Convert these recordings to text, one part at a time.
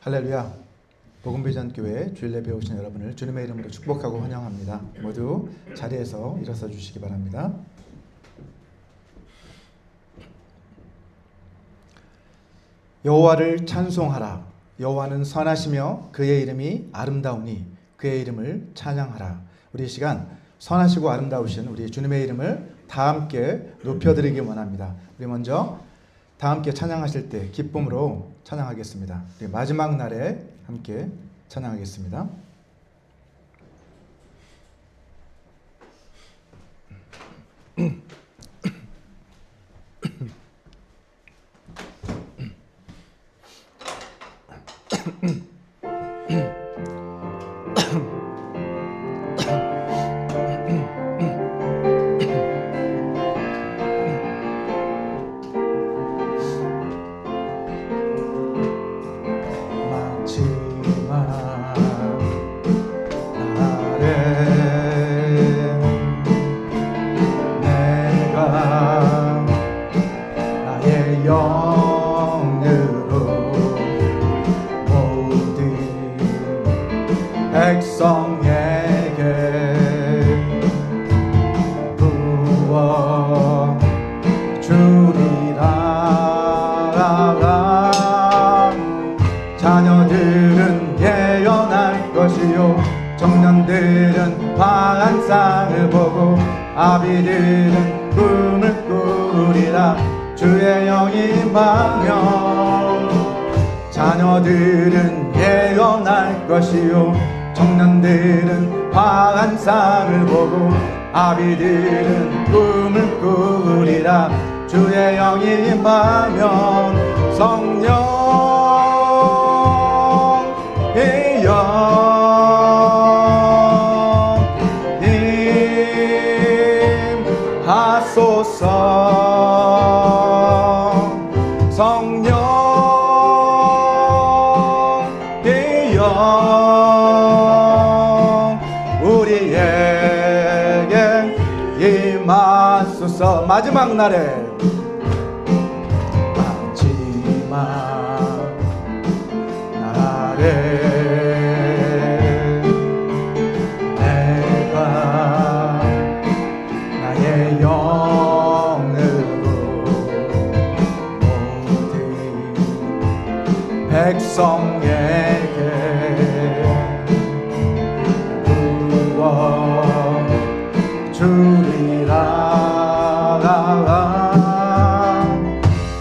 할렐루야. 복음비전교회 주일 예배 오신 여러분을 주님의 이름으로 축복하고 환영합니다. 모두 자리에서 일어서 주시기 바랍니다. 여호와를 찬송하라. 여호와는 선하시며 그의 이름이 아름다우니 그의 이름을 찬양하라. 우리 이 시간 선하시고 아름다우신 우리 주님의 이름을 다 함께 높여드리기 원합니다. 우리 먼저 다 함께 찬양하실 때 기쁨으로 찬양하겠습니다. 우리 마지막 날에 함께 찬양하겠습니다. 자녀들은 예언할 것이요 청년들은 환상을 보고 아비들은 꿈을 꾸리라. 주의 영이 임하면 자녀들은 예언할 것이요 청년들은 환상을 보고 아비들은 꿈을 꾸리라. 주의 영이 임하면 성령 임하소서. 성령 우리에게 임하소서. 마지막 날에 내가 나의 영으로 모든 백성에게 부어 주리라.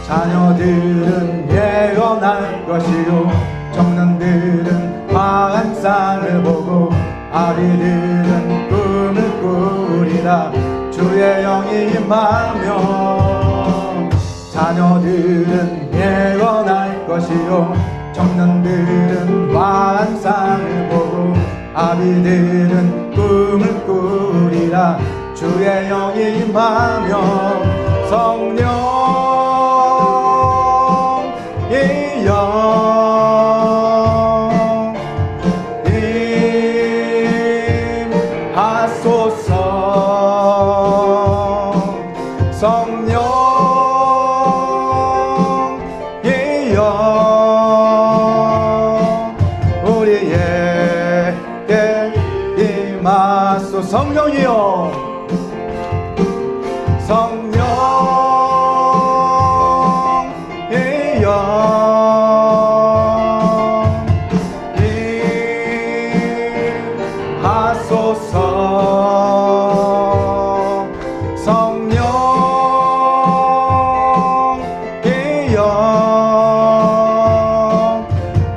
자녀들은 예언할 것이요 청년들은 환상을 보고 아비들은 꿈을 꾸리라. 주의 영이 임하면 자녀들은 예언할 것이요 청년들은 환상을 보고 아비들은 꿈을 꾸리라. 주의 영이 임하면 성령의 영 성령의 영 우리에게 임하소서. 성령이여 성령의 영 임하소서. 성령의 영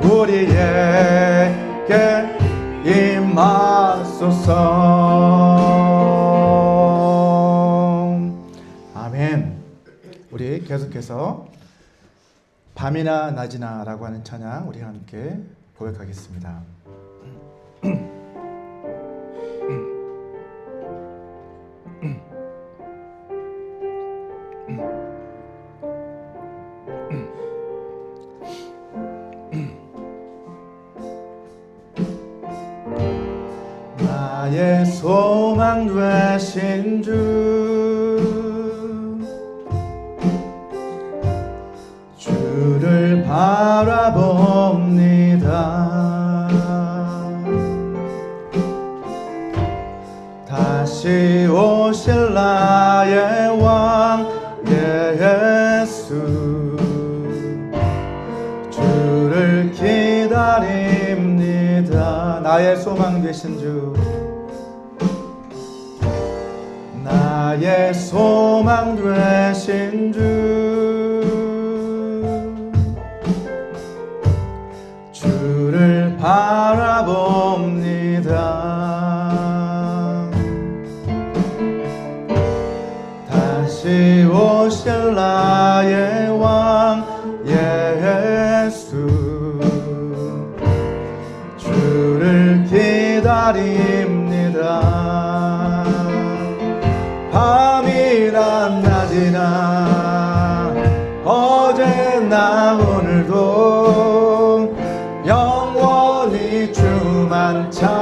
우리에게 임하소서. 아멘. 우리 계속해서 밤이나 낮이나 라고 하는 찬양 우리 함께 고백하겠습니다. 나의 소망 되신 주 주를 바라보며 바라봅니다. 다시 오실 나의 왕 예수, 주를 기다립니다. 나의 소망 되신 주, 나의 소망 되신 주, 주를 바라봅니다. 다시 오실 나의 왕 예수, 주를 기다립니다. 밤이나 낮이나 어제나 오늘도 영원히 주만 찬양해.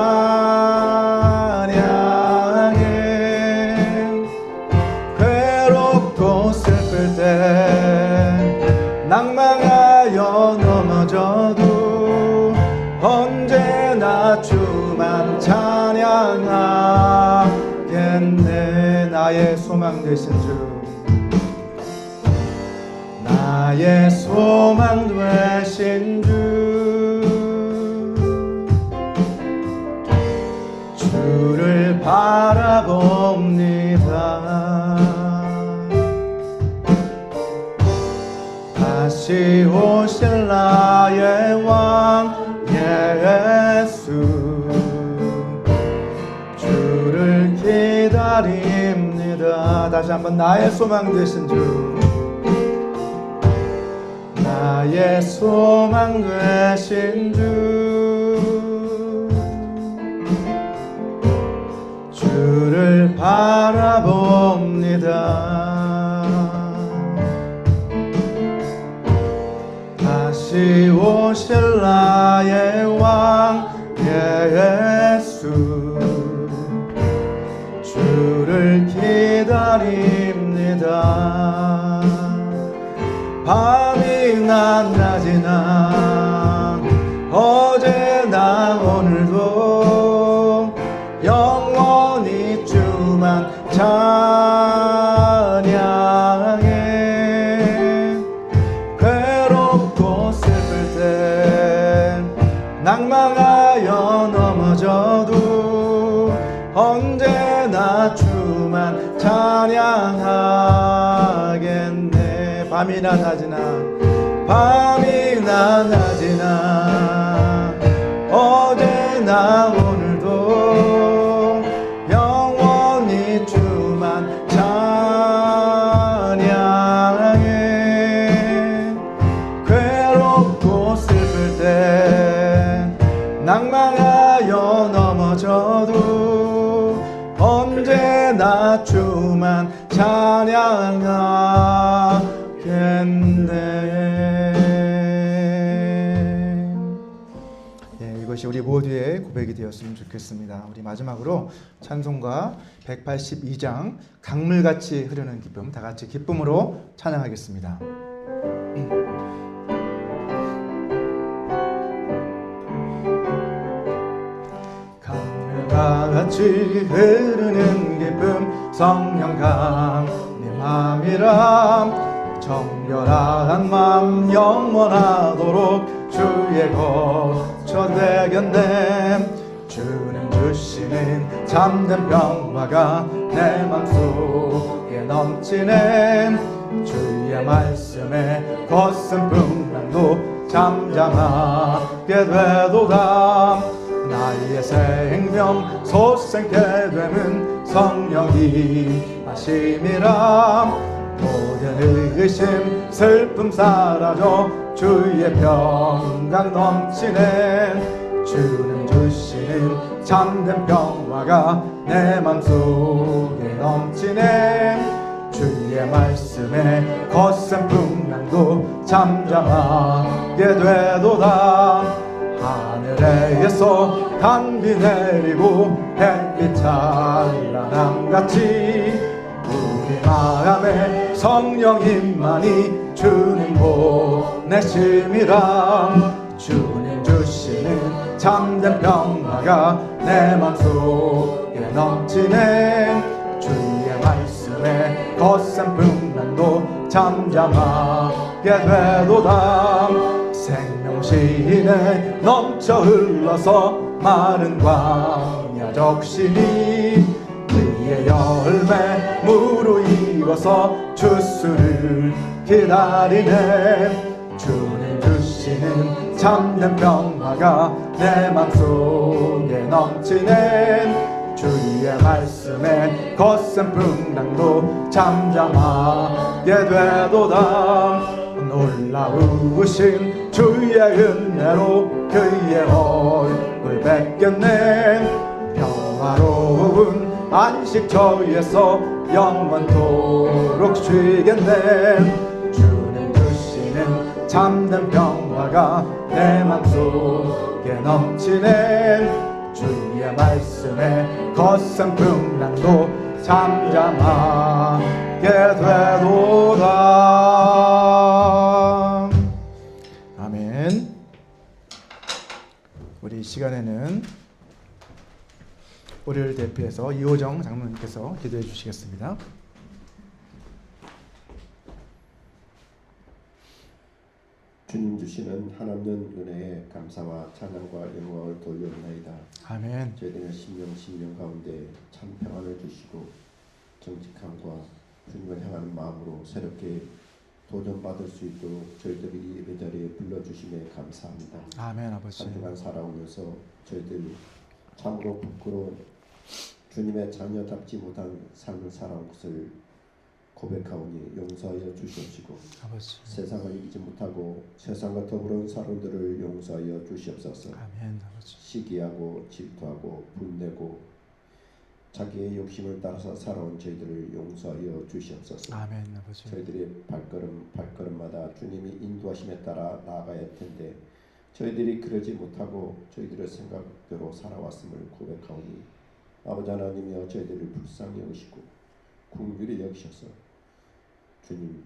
괴롭고 슬플 때 낭망하여 넘어져도 언제나 주만 찬양하겠네. 나의 소망 되신 주, 나의 소망 되신 주, 주를 바라봅니다. 다시 오실 나의 왕 예수, 주를 기다립니다. 다시 한번 나의 소망 되신 주, 나의 소망 되신 주, 주를 바라봅니다. 다시 오실 나의 왕 예수, 주를 기다립니다. 밤이나 낮이나 어제나 오늘도 영원히 주만 찬양해. 괴롭고 슬플 때 낭망하여 넘어져도 언제나 주만 찬양하겠네. 밤이나 낮이나 밤이나 낮이나 어제나 오늘도 영원히 주만 찬양해. 괴롭고 슬플 때 낭망하여 넘어져도 언제나 주만 찬양하겠네. 이것이 우리 모두의 고백이 되었으면 좋겠습니다. 우리 마지막으로 찬송가 182장 강물같이 흐르는 기쁨, 다 같이 기쁨으로 찬양하겠습니다. 강물같이 흐르는 기쁨, 성령 강림함이라. 정결한 맘 영원하도록 주의 거처 되겠네. 주는 주시는 참된 평화가 내 맘속에 넘치네. 주의 말씀에 거센 풍랑도 잠잠하게 되도다. 나의 생명 솟생케 되는 성령이 하심이라. 모든 의심 슬픔 사라져 주의 평강 넘치네. 주는 주시는 참된 평화가 내 맘속에 넘치네. 주의 말씀에 거센 풍랑도 잠잠하게 되도다. 하늘에서 단비 내리고 햇빛 찬란함같이 우리 감사함에 성령님만이 주님 보내심이라. 주님 주시는 참된 평화가 내 맘속에 넘치네. 주의 말씀에 거센 풍랑도 잠잠하게 되도다. 생명시인에 넘쳐 흘러서 마른 광야 적시니 그의 열매 무르익어서 주수를 기다리네. 주님 주시는 참된 평화가 내 맘속에 넘치네. 주의 말씀에 거센 풍랑도 잠잠하게 되도다. 놀라우신 주의 은혜로 그의 얼굴 뵙겠네. 평화로운 안식처에서 영원토록 쉬겠네. 주님 주시는 참된 평화가 내 맘속에 넘치네. 주의 말씀에 거센 풍랑도 잠잠하게 되도다. 아멘. 우리 이 시간에는 우리를 대표해서 이호정 장로님께서 기도해 주시겠습니다. 주님 주시는 한없는 은혜에 감사와 찬양과 영광을 돌려드리나이다. 아멘. 저희들의 심령 가운데 참 평안을 주시고 정직함과 주님을 향하는 마음으로 새롭게 도전받을 수 있도록 저희들이 이 예배 자리에 불러주심에 감사합니다. 아멘. 아버지. 한 주간 살아오면서 저희들 참으로 부끄러운 주님의 자녀답지 못한 삶을 살아온 것을 고백하오니 용서하여 주시옵시고, 아버지. 세상을 이기지 못하고 세상과 더불어온 사람들을 용서하여 주시옵소서. 아멘. 아버지. 시기하고 질투하고 분내고 자기의 욕심을 따라서 살아온 저희들을 용서하여 주시옵소서. 아멘. 아버지. 저희들의 발걸음마다 주님이 인도하심에 따라 나아가야 할 텐데 저희들이 그러지 못하고 저희들의 생각대로 살아왔음을 고백하오니 아버지 하나님이여 저희들을 불쌍히 여기시고 긍휼히 여기셔서 주님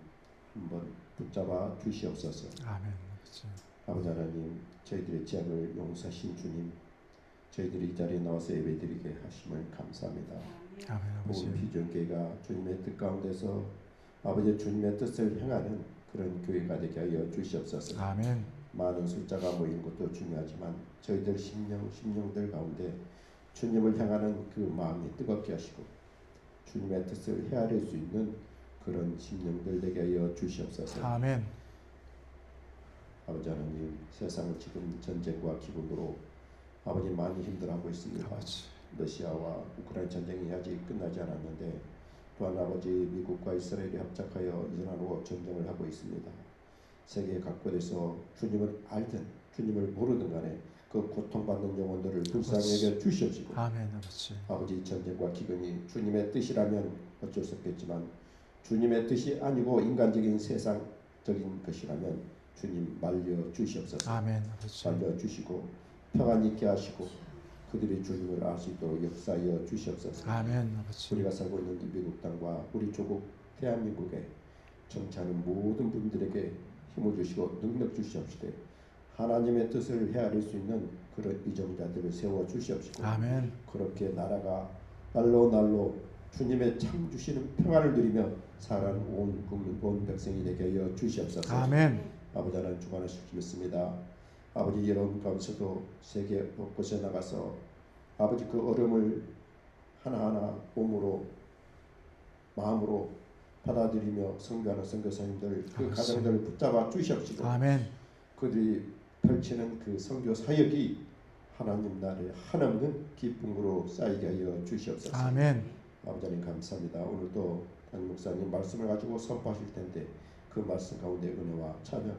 한번 붙잡아 주시옵소서. 아멘. 아버지. 아버지 하나님, 저희들의 죄악을 용서하신 주님, 저희들이 이 자리에 나와서 예배드리게 하심을 감사합니다. 아멘. 아버지. 온 비전교회가 주님의 뜻 가운데서 아버지 주님의 뜻을 행하는 그런 교회가 되게 하여 주시옵소서. 아멘. 많은 숫자가 모이는 것도 중요하지만 저희들 심령들 가운데 주님을 향하는 그 마음이 뜨겁게 하시고 주님의 뜻을 헤아릴 수 있는 그런 심령들 되게 하여 주시옵소서. 아멘. 아버지 하나님, 세상은 지금 전쟁과 기근으로 아버지 많이 힘들어하고 있습니다. 아버지. 러시아와 우크라이나 전쟁이 아직 끝나지 않았는데 또한 아버지 미국과 이스라엘이 합작하여 이란으로 전쟁을 하고 있습니다. 세계 각국에서 주님을 알든 주님을 모르든 간에 그 고통받는 영혼들을 불쌍히 여겨 주시옵시고, 아멘. 아버지. 아버지 전쟁과 기근이 주님의 뜻이라면 어쩔 수 없겠지만 주님의 뜻이 아니고 인간적인 세상적인 것이라면 주님 말려 주시옵소서. 아멘. 아버지. 말려 주시고 평안히 있게 하시고 그들이 주님을 알 수 있도록 역사하여 주시옵소서. 아멘. 아버지. 우리가 살고 있는 이 미국 땅과 우리 조국 대한민국에 정치하는 모든 분들에게 힘을 주시고 능력 주시옵시되 하나님의 뜻을 헤아릴 수 있는 그런 이정자들을 세워 주시옵시고, 아멘. 그렇게 나라가 날로 주님의 참 주시는 평안을 누리며 살아가는 온 국민 온 백성이 되게 하여 주시옵소서. 아멘. 아버지 하나님 주관하실 수 믿습니다. 아버지 여러분 가운데서도 세계 곳곳에 나가서 아버지 그 어려움을 하나하나 몸으로 마음으로 받아들이며 선교하는 선교사님들 그 아버지. 가정들을 붙잡아 주시옵시고, 아멘. 그들이 펼치는 그 선교 사역이 하나님 나라의 한없는 기쁨으로 쌓이게 하여 주시옵소서. 아멘. 아버지 하나님 감사합니다. 오늘도 담임 목사님 말씀을 가지고 선포하실 텐데 그 말씀 가운데 은혜와 찬양,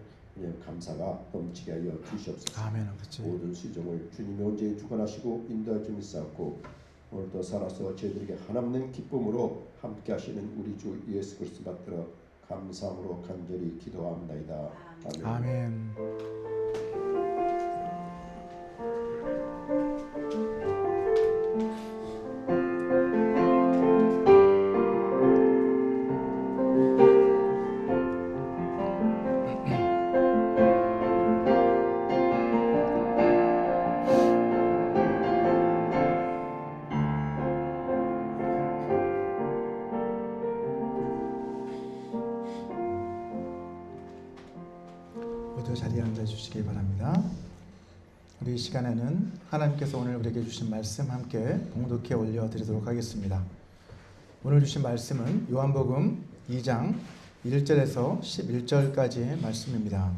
감사가 넘치게 하여 주시옵소서. 아멘. 아버지. 모든 시종을 주님이 온전히 주관하시고 인도해 주시옵고, 오늘도 살아서 저희들에게 한없는 기쁨으로 함께 하시는 우리 주 예수 그리스도 받들어 감사함으로 간절히 기도합니다. 아멘. 아멘. 앉아 주시기 바랍니다. 우리 이 시간에는 하나님께서 오늘 우리에게 주신 말씀 함께 봉독해 올려드리도록 하겠습니다. 오늘 주신 말씀은 요한복음 2장 1절에서 11절까지의 말씀입니다.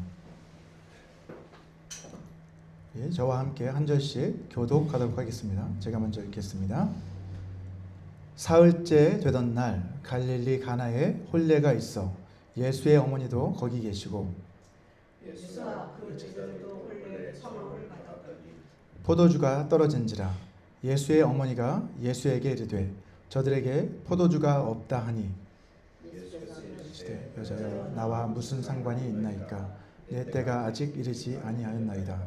예, 저와 함께 한 절씩 교독하도록 하겠습니다. 제가 먼저 읽겠습니다. 사흘째 되던 날 갈릴리 가나에 혼례가 있어 예수의 어머니도 거기 계시고 예수와 그 제자들도 혼례 서로를 받았더니 포도주가 떨어진지라 예수의 어머니가 예수에게 이르되 저들에게 포도주가 없다 하니 예수께서 이르시되 여자여 나와 무슨 상관이 있나이까 내 때가 아직 이르지 아니하였나이다.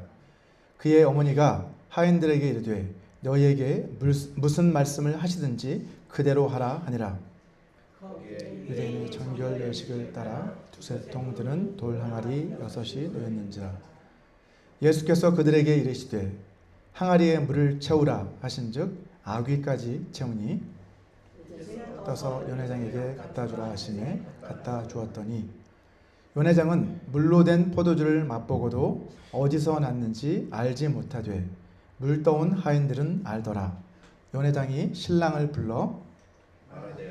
그의 어머니가 하인들에게 이르되 너희에게 무슨 말씀을 하시든지 그대로 하라 하니라. 유대인의 정결 예식을 따라 두세 통 드는 돌 항아리 6이 놓였는지라. 예수께서 그들에게 이르시되 항아리에 물을 채우라 하신즉 아귀까지 채우니 떠서 연회장에게 갖다 주라 하시매 갖다 주었더니 연회장은 물로 된 포도주를 맛보고도 어디서 났는지 알지 못하되 물 떠온 하인들은 알더라. 연회장이 신랑을 불러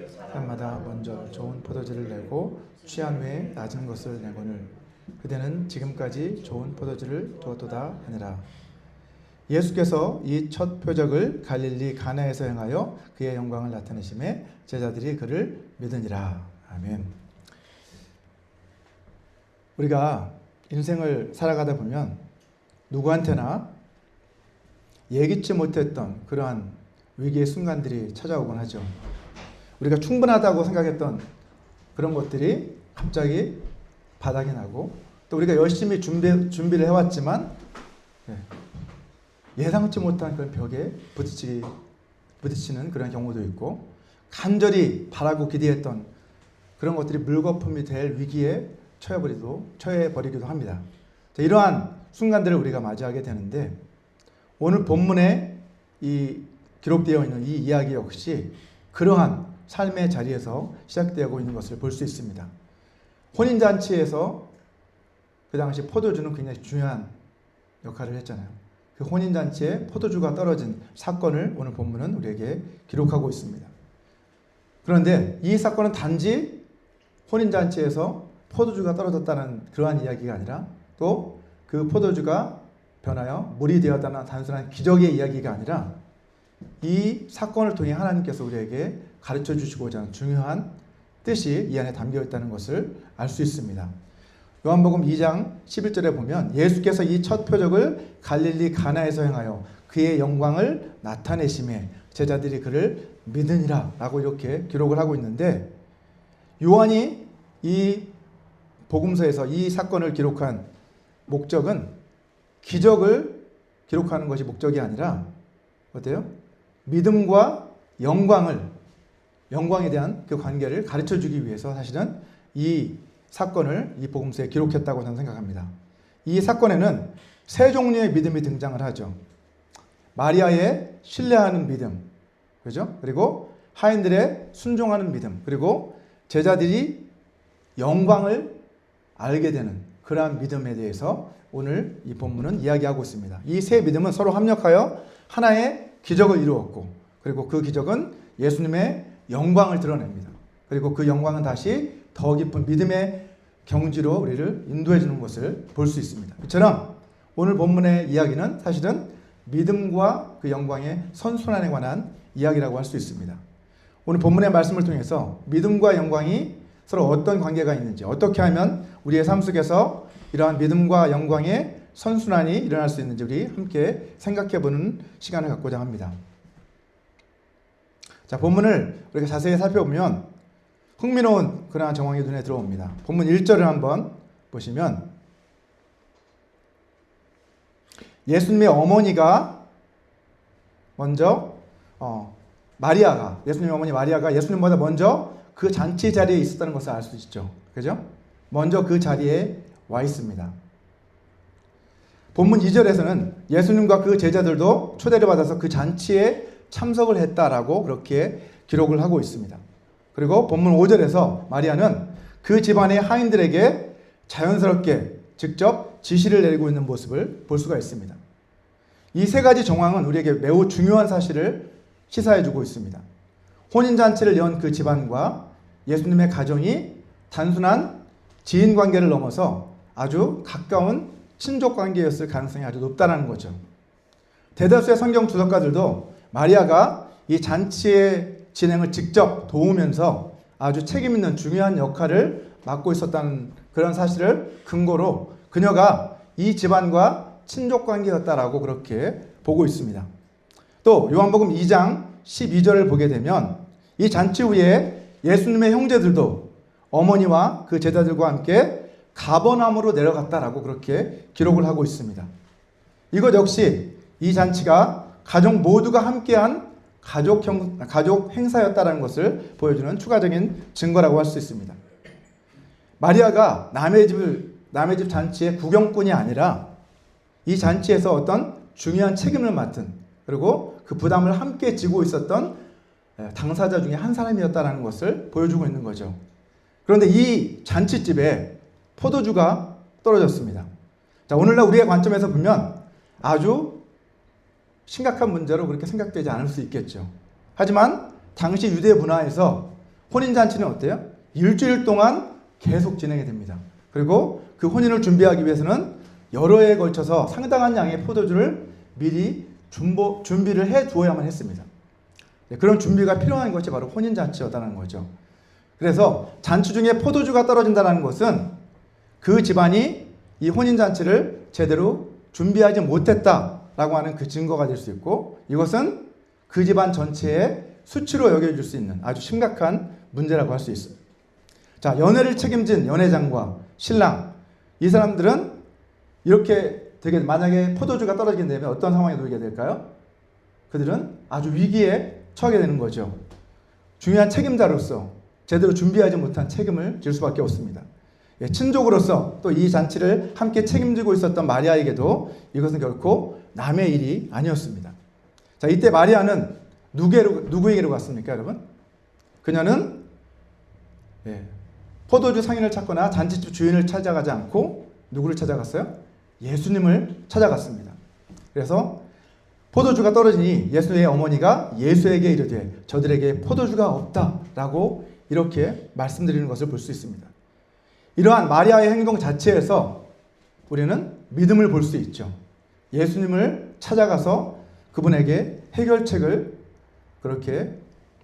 사람마다 먼저 좋은 포도주를 내고 취한 후에 낮은 것을 내거늘 그대는 지금까지 좋은 포도주를 두었도다 하니라. 예수께서 이 첫 표적을 갈릴리 가나에서 행하여 그의 영광을 나타내심에 제자들이 그를 믿으니라. 아멘. 우리가 인생을 살아가다 보면 누구한테나 예기치 못했던 그러한 위기의 순간들이 찾아오곤 하죠. 우리가 충분하다고 생각했던 그런 것들이 갑자기 바닥이 나고 또 우리가 열심히 준비를 해왔지만 예상치 못한 그런 벽에 부딪히는 그런 경우도 있고 간절히 바라고 기대했던 그런 것들이 물거품이 될 위기에 처해버리기도 합니다. 자, 이러한 순간들을 우리가 맞이하게 되는데 오늘 본문에 이 기록되어 있는 이 이야기 역시 그러한 삶의 자리에서 시작되고 있는 것을 볼 수 있습니다. 혼인잔치에서 그 당시 포도주는 굉장히 중요한 역할을 했잖아요. 그 혼인잔치에 포도주가 떨어진 사건을 오늘 본문은 우리에게 기록하고 있습니다. 그런데 이 사건은 단지 혼인잔치에서 포도주가 떨어졌다는 그러한 이야기가 아니라 또 그 포도주가 변하여 물이 되었다는 단순한 기적의 이야기가 아니라 이 사건을 통해 하나님께서 우리에게 가르쳐 주시고자 하는 중요한 뜻이 이 안에 담겨 있다는 것을 알 수 있습니다. 요한복음 2장 11절에 보면 예수께서 이 첫 표적을 갈릴리 가나에서 행하여 그의 영광을 나타내심에 제자들이 그를 믿으니라 라고 이렇게 기록을 하고 있는데 요한이 이 복음서에서 이 사건을 기록한 목적은 기적을 기록하는 것이 목적이 아니라 어때요? 믿음과 영광에 대한 그 관계를 가르쳐 주기 위해서 사실은 이 사건을 이 복음서에 기록했다고 저는 생각합니다. 이 사건에는 세 종류의 믿음이 등장을 하죠. 마리아의 신뢰하는 믿음, 그죠? 그리고 하인들의 순종하는 믿음, 그리고 제자들이 영광을 알게 되는 그러한 믿음에 대해서 오늘 이 본문은 이야기하고 있습니다. 이 세 믿음은 서로 합력하여 하나의 기적을 이루었고 그리고 그 기적은 예수님의 영광을 드러냅니다. 그리고 그 영광은 다시 더 깊은 믿음의 경지로 우리를 인도해 주는 것을 볼 수 있습니다. 이처럼 오늘 본문의 이야기는 사실은 믿음과 그 영광의 선순환에 관한 이야기라고 할 수 있습니다. 오늘 본문의 말씀을 통해서 믿음과 영광이 서로 어떤 관계가 있는지 어떻게 하면 우리의 삶 속에서 이러한 믿음과 영광의 선순환이 일어날 수 있는지 우리 함께 생각해보는 시간을 갖고자 합니다. 자, 본문을 우리가 자세히 살펴보면 흥미로운 그러한 정황이 눈에 들어옵니다. 본문 1절을 한번 보시면 예수님의 어머니가 먼저 예수님의 어머니 마리아가 예수님보다 먼저 그 잔치 자리에 있었다는 것을 알 수 있죠. 그죠? 먼저 그 자리에 와 있습니다. 본문 2절에서는 예수님과 그 제자들도 초대를 받아서 그 잔치에 참석을 했다라고 그렇게 기록을 하고 있습니다. 그리고 본문 5절에서 마리아는 그 집안의 하인들에게 자연스럽게 직접 지시를 내리고 있는 모습을 볼 수가 있습니다. 이 세 가지 정황은 우리에게 매우 중요한 사실을 시사해주고 있습니다. 혼인잔치를 연 그 집안과 예수님의 가정이 단순한 지인관계를 넘어서 아주 가까운 친족관계였을 가능성이 아주 높다는 거죠. 대다수의 성경 주석가들도 마리아가 이 잔치의 진행을 직접 도우면서 아주 책임있는 중요한 역할을 맡고 있었다는 그런 사실을 근거로 그녀가 이 집안과 친족관계였다라고 그렇게 보고 있습니다. 또 요한복음 2장 12절을 보게 되면 이 잔치 후에 예수님의 형제들도 어머니와 그 제자들과 함께 가버나움으로 내려갔다라고 그렇게 기록을 하고 있습니다. 이것 역시 이 잔치가 가족 모두가 함께한 가족 행사였다는 것을 보여주는 추가적인 증거라고 할 수 있습니다. 마리아가 남의 집 잔치의 구경꾼이 아니라 이 잔치에서 어떤 중요한 책임을 맡은, 그리고 그 부담을 함께 지고 있었던 당사자 중에 한 사람이었다는 것을 보여주고 있는 거죠. 그런데 이 잔치집에 포도주가 떨어졌습니다. 자, 오늘날 우리의 관점에서 보면 아주 심각한 문제로 그렇게 생각되지 않을 수 있겠죠. 하지만 당시 유대 문화에서 혼인잔치는 어때요? 일주일 동안 계속 진행이 됩니다. 그리고 그 혼인을 준비하기 위해서는 여러 해에 걸쳐서 상당한 양의 포도주를 미리 준비를 해 두어야만 했습니다. 그런 준비가 필요한 것이 바로 혼인잔치였다는 거죠. 그래서 잔치 중에 포도주가 떨어진다는 것은 그 집안이 이 혼인잔치를 제대로 준비하지 못했다라고 하는 그 증거가 될 수 있고, 이것은 그 집안 전체의 수치로 여겨질 수 있는 아주 심각한 문제라고 할 수 있어요. 자, 연애를 책임진 연회장과 신랑, 이 사람들은 이렇게 되게, 만약에 포도주가 떨어지게 되면 어떤 상황에 놓이게 될까요? 그들은 아주 위기에 처하게 되는 거죠. 중요한 책임자로서 제대로 준비하지 못한 책임을 질 수밖에 없습니다. 친족으로서 또 이 잔치를 함께 책임지고 있었던 마리아에게도 이것은 결코 남의 일이 아니었습니다. 자, 이때 마리아는 누구에게로 갔습니까, 여러분? 그녀는 포도주 상인을 찾거나 잔치집 주인을 찾아가지 않고 누구를 찾아갔어요? 예수님을 찾아갔습니다. 그래서 포도주가 떨어지니 예수의 어머니가 예수에게 이르되 저들에게 포도주가 없다라고 이렇게 말씀드리는 것을 볼 수 있습니다. 이러한 마리아의 행동 자체에서 우리는 믿음을 볼 수 있죠. 예수님을 찾아가서 그분에게 해결책을 그렇게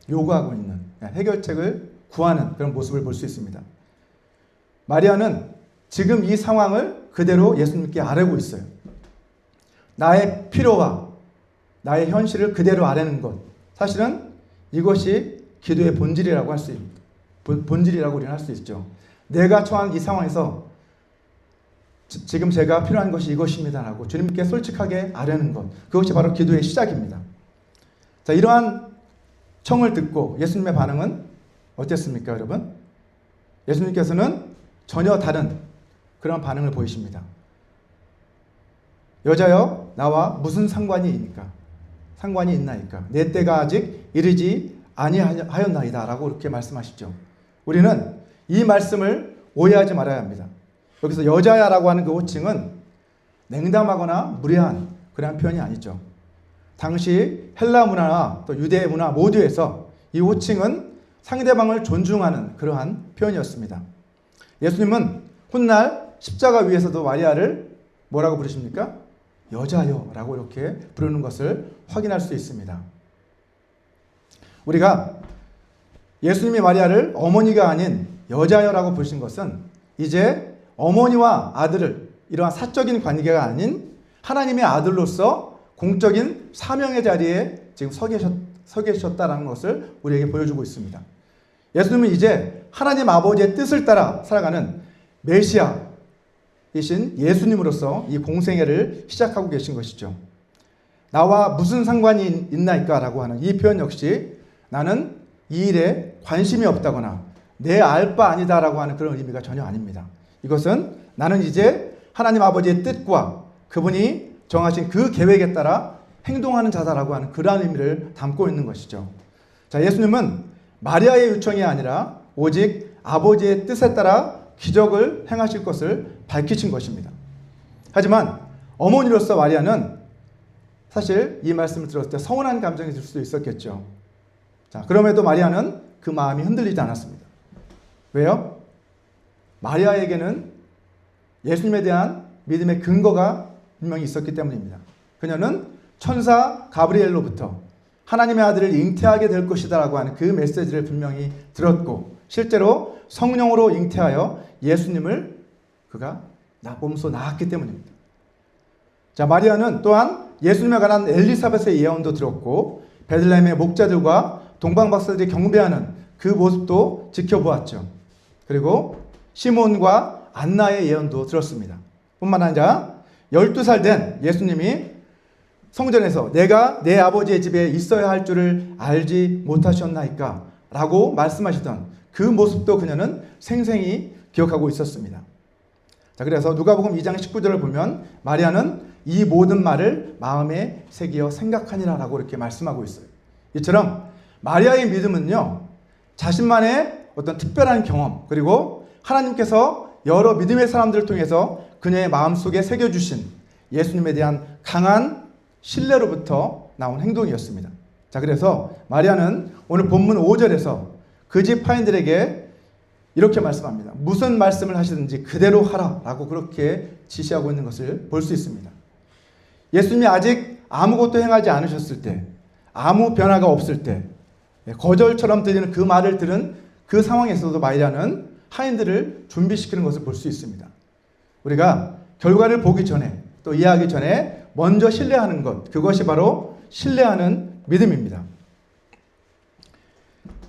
요구하고 있는, 해결책을 구하는 그런 모습을 볼 수 있습니다. 마리아는 지금 이 상황을 그대로 예수님께 아뢰고 있어요. 나의 필요와 나의 현실을 그대로 아뢰는 것, 사실은 이것이 기도의 본질이라고 우리는 할 수 있죠. 내가 처한 이 상황에서 지금 제가 필요한 것이 이것입니다라고 주님께 솔직하게 아뢰는 것, 그것이 바로 기도의 시작입니다. 자, 이러한 청을 듣고 예수님의 반응은 어땠습니까, 여러분? 예수님께서는 전혀 다른 그런 반응을 보이십니다. 여자여, 나와 무슨 상관이 있나이까? 내 때가 아직 이르지 아니하였나이다 라고 이렇게 말씀하시죠. 우리는 이 말씀을 오해하지 말아야 합니다. 여기서 여자야라고 하는 그 호칭은 냉담하거나 무례한 그런 표현이 아니죠. 당시 헬라 문화나 또 유대 문화 모두에서 이 호칭은 상대방을 존중하는 그러한 표현이었습니다. 예수님은 훗날 십자가 위에서도 마리아를 뭐라고 부르십니까? 여자여라고 이렇게 부르는 것을 확인할 수 있습니다. 우리가 예수님이 마리아를 어머니가 아닌 여자여라고 부르신 것은 이제 어머니와 아들을 이러한 사적인 관계가 아닌 하나님의 아들로서 공적인 사명의 자리에 지금 서 계셨다는 것을 우리에게 보여주고 있습니다. 예수님은 이제 하나님 아버지의 뜻을 따라 살아가는 메시아이신 예수님으로서 이 공생애를 시작하고 계신 것이죠. 나와 무슨 상관이 있나이까? 라고 하는 이 표현 역시 나는 이 일에 관심이 없다거나 내 알 바 아니다 라고 하는 그런 의미가 전혀 아닙니다. 이것은 나는 이제 하나님 아버지의 뜻과 그분이 정하신 그 계획에 따라 행동하는 자다라고 하는 그러한 의미를 담고 있는 것이죠. 자, 예수님은 마리아의 요청이 아니라 오직 아버지의 뜻에 따라 기적을 행하실 것을 밝히신 것입니다. 하지만 어머니로서 마리아는 사실 이 말씀을 들었을 때 서운한 감정이 들 수도 있었겠죠. 자, 그럼에도 마리아는 그 마음이 흔들리지 않았습니다. 왜요? 마리아에게는 예수님에 대한 믿음의 근거가 분명히 있었기 때문입니다. 그녀는 천사 가브리엘로부터 하나님의 아들을 잉태하게 될 것이다 라고 하는 그 메시지를 분명히 들었고, 실제로 성령으로 잉태하여 예수님을 그가 몸소 낳았기 때문입니다. 자, 마리아는 또한 예수님에 관한 엘리사벳의 예언도 들었고, 베들레헴의 목자들과 동방박사들이 경배하는 그 모습도 지켜보았죠. 그리고 시몬과 안나의 예언도 들었습니다. 뿐만 아니라 12살 된 예수님이 성전에서 내가 내 아버지의 집에 있어야 할 줄을 알지 못하셨나이까 라고 말씀하시던 그 모습도 그녀는 생생히 기억하고 있었습니다. 자, 그래서 누가복음 2장 19절을 보면 마리아는 이 모든 말을 마음에 새기어 생각하니라 라고 이렇게 말씀하고 있어요. 이처럼 마리아의 믿음은요, 자신만의 어떤 특별한 경험, 그리고 하나님께서 여러 믿음의 사람들을 통해서 그녀의 마음속에 새겨주신 예수님에 대한 강한 신뢰로부터 나온 행동이었습니다. 자, 그래서 마리아는 오늘 본문 5절에서 그 집 하인들에게 이렇게 말씀합니다. 무슨 말씀을 하시든지 그대로 하라 라고 그렇게 지시하고 있는 것을 볼 수 있습니다. 예수님이 아직 아무것도 행하지 않으셨을 때, 아무 변화가 없을 때, 거절처럼 들리는 그 말을 들은 그 상황에서도 마리아는 하인들을 준비시키는 것을 볼 수 있습니다. 우리가 결과를 보기 전에, 또 이해하기 전에 먼저 신뢰하는 것, 그것이 바로 신뢰하는 믿음입니다.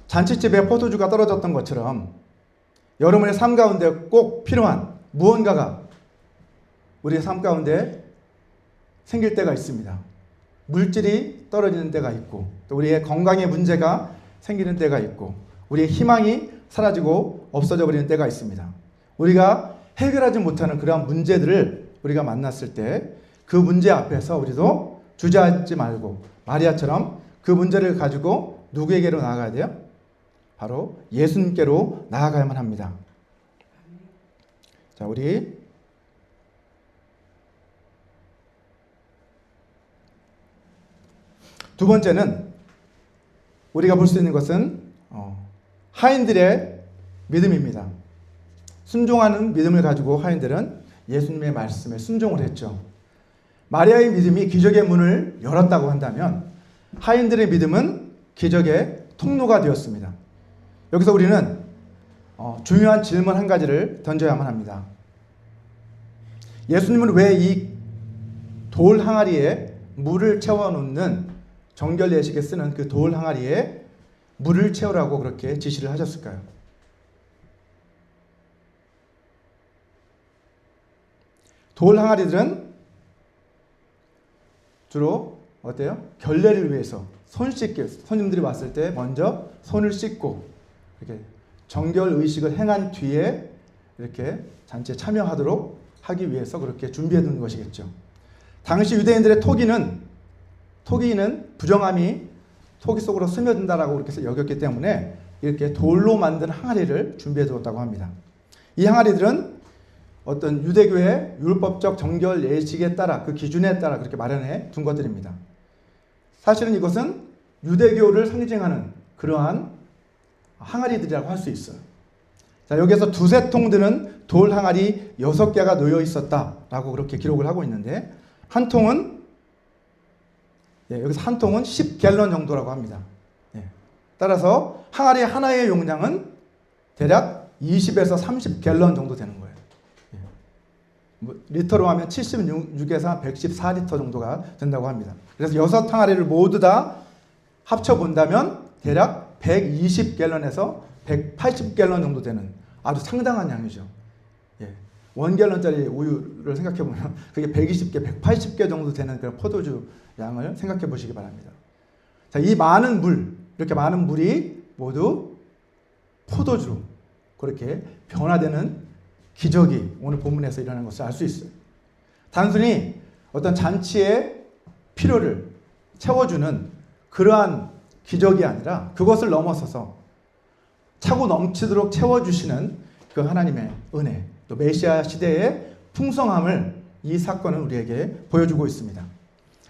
잔치집에 포도주가 떨어졌던 것처럼 여러분의 삶 가운데 꼭 필요한 무언가가 우리의 삶 가운데 생길 때가 있습니다. 물질이 떨어지는 때가 있고, 또 우리의 건강에 문제가 생기는 때가 있고, 우리의 희망이 사라지고 없어져 버리는 때가 있습니다. 우리가 해결하지 못하는 그러한 문제들을 우리가 만났을 때 그 문제 앞에서 우리도 주저하지 말고 마리아처럼 그 문제를 가지고 누구에게로 나아가야 돼요? 바로 예수님께로 나아가야만 합니다. 자, 우리 두 번째는 우리가 볼 수 있는 것은 하인들의 믿음입니다. 순종하는 믿음을 가지고 하인들은 예수님의 말씀에 순종을 했죠. 마리아의 믿음이 기적의 문을 열었다고 한다면 하인들의 믿음은 기적의 통로가 되었습니다. 여기서 우리는 중요한 질문 한 가지를 던져야만 합니다. 예수님은 왜 이 돌 항아리에 물을 채워놓는 정결 예식에 쓰는 그 돌 항아리에 물을 채우라고 그렇게 지시를 하셨을까요? 돌 항아리들은 주로 어때요? 결례를 위해서 손 씻게, 손님들이 왔을 때 먼저 손을 씻고 이렇게 정결 의식을 행한 뒤에 이렇게 잔치에 참여하도록 하기 위해서 그렇게 준비해 두는 것이겠죠. 당시 유대인들의 토기는 부정함이 토기 속으로 스며든다라고 그렇게 여겼기 때문에 이렇게 돌로 만든 항아리를 준비해 두었다고 합니다. 이 항아리들은 어떤 유대교의 율법적 정결 예식에 따라, 그 기준에 따라 그렇게 마련해 둔 것들입니다. 사실은 이것은 유대교를 상징하는 그러한 항아리들이라고 할 수 있어요. 자, 여기에서 두세 통 드는 돌 항아리 6개가 놓여 있었다라고 그렇게 기록을 하고 있는데, 한 통은 여기서 한 통은 10갤런 정도라고 합니다. 따라서 항아리 하나의 용량은 대략 20에서 30갤런 정도 되는 거예요. 리터로 하면 76에서 114리터 정도가 된다고 합니다. 그래서 6항아리를 모두 다 합쳐본다면 대략 120갤런에서 180갤런 정도 되는 아주 상당한 양이죠. 1갤런짜리 우유를 생각해보면 그게 120개, 180개 정도 되는 그런 포도주 양을 생각해 보시기 바랍니다. 자, 이 많은 물, 이렇게 많은 물이 모두 포도주로 그렇게 변화되는 기적이 오늘 본문에서 일어나는 것을 알 수 있어요. 단순히 어떤 잔치의 필요를 채워주는 그러한 기적이 아니라 그것을 넘어서서 차고 넘치도록 채워주시는 그 하나님의 은혜, 또 메시아 시대의 풍성함을 이 사건을 우리에게 보여주고 있습니다.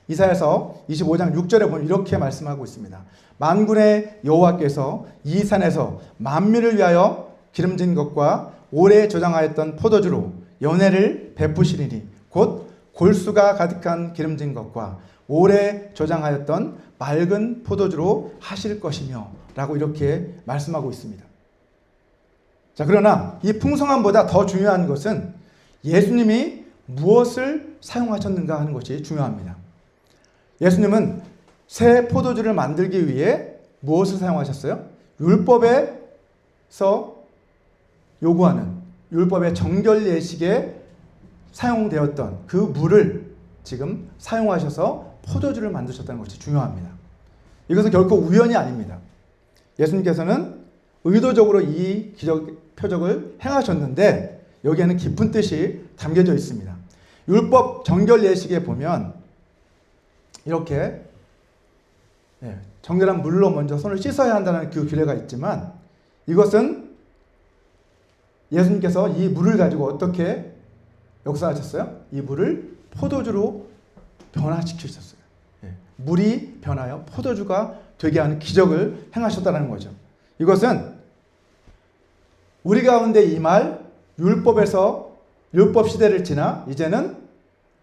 이사야서 25장 6절에 보면 이렇게 말씀하고 있습니다. 만군의 여호와께서 이 산에서 만민을 위하여 기름진 것과 오래 저장하였던 포도주로 연회를 베푸시리니 곧 골수가 가득한 기름진 것과 오래 저장하였던 맑은 포도주로 하실 것이며 라고 이렇게 말씀하고 있습니다. 자, 그러나 이 풍성함보다 더 중요한 것은 예수님이 무엇을 사용하셨는가 하는 것이 중요합니다. 예수님은 새 포도주를 만들기 위해 무엇을 사용하셨어요? 율법에서 요구하는 율법의 정결 예식에 사용되었던 그 물을 지금 사용하셔서 포도주를 만드셨다는 것이 중요합니다. 이것은 결코 우연이 아닙니다. 예수님께서는 의도적으로 이 기적 표적을 행하셨는데 여기에는 깊은 뜻이 담겨져 있습니다. 율법 정결 예식에 보면 이렇게 정결한 물로 먼저 손을 씻어야 한다는 그 규례가 있지만 이것은 예수님께서 이 물을 가지고 어떻게 역사하셨어요? 이 물을 포도주로 변화시키셨어요. 물이 변하여 포도주가 되게 하는 기적을 행하셨다는 거죠. 이것은 우리 가운데 임할 율법에서 율법 시대를 지나 이제는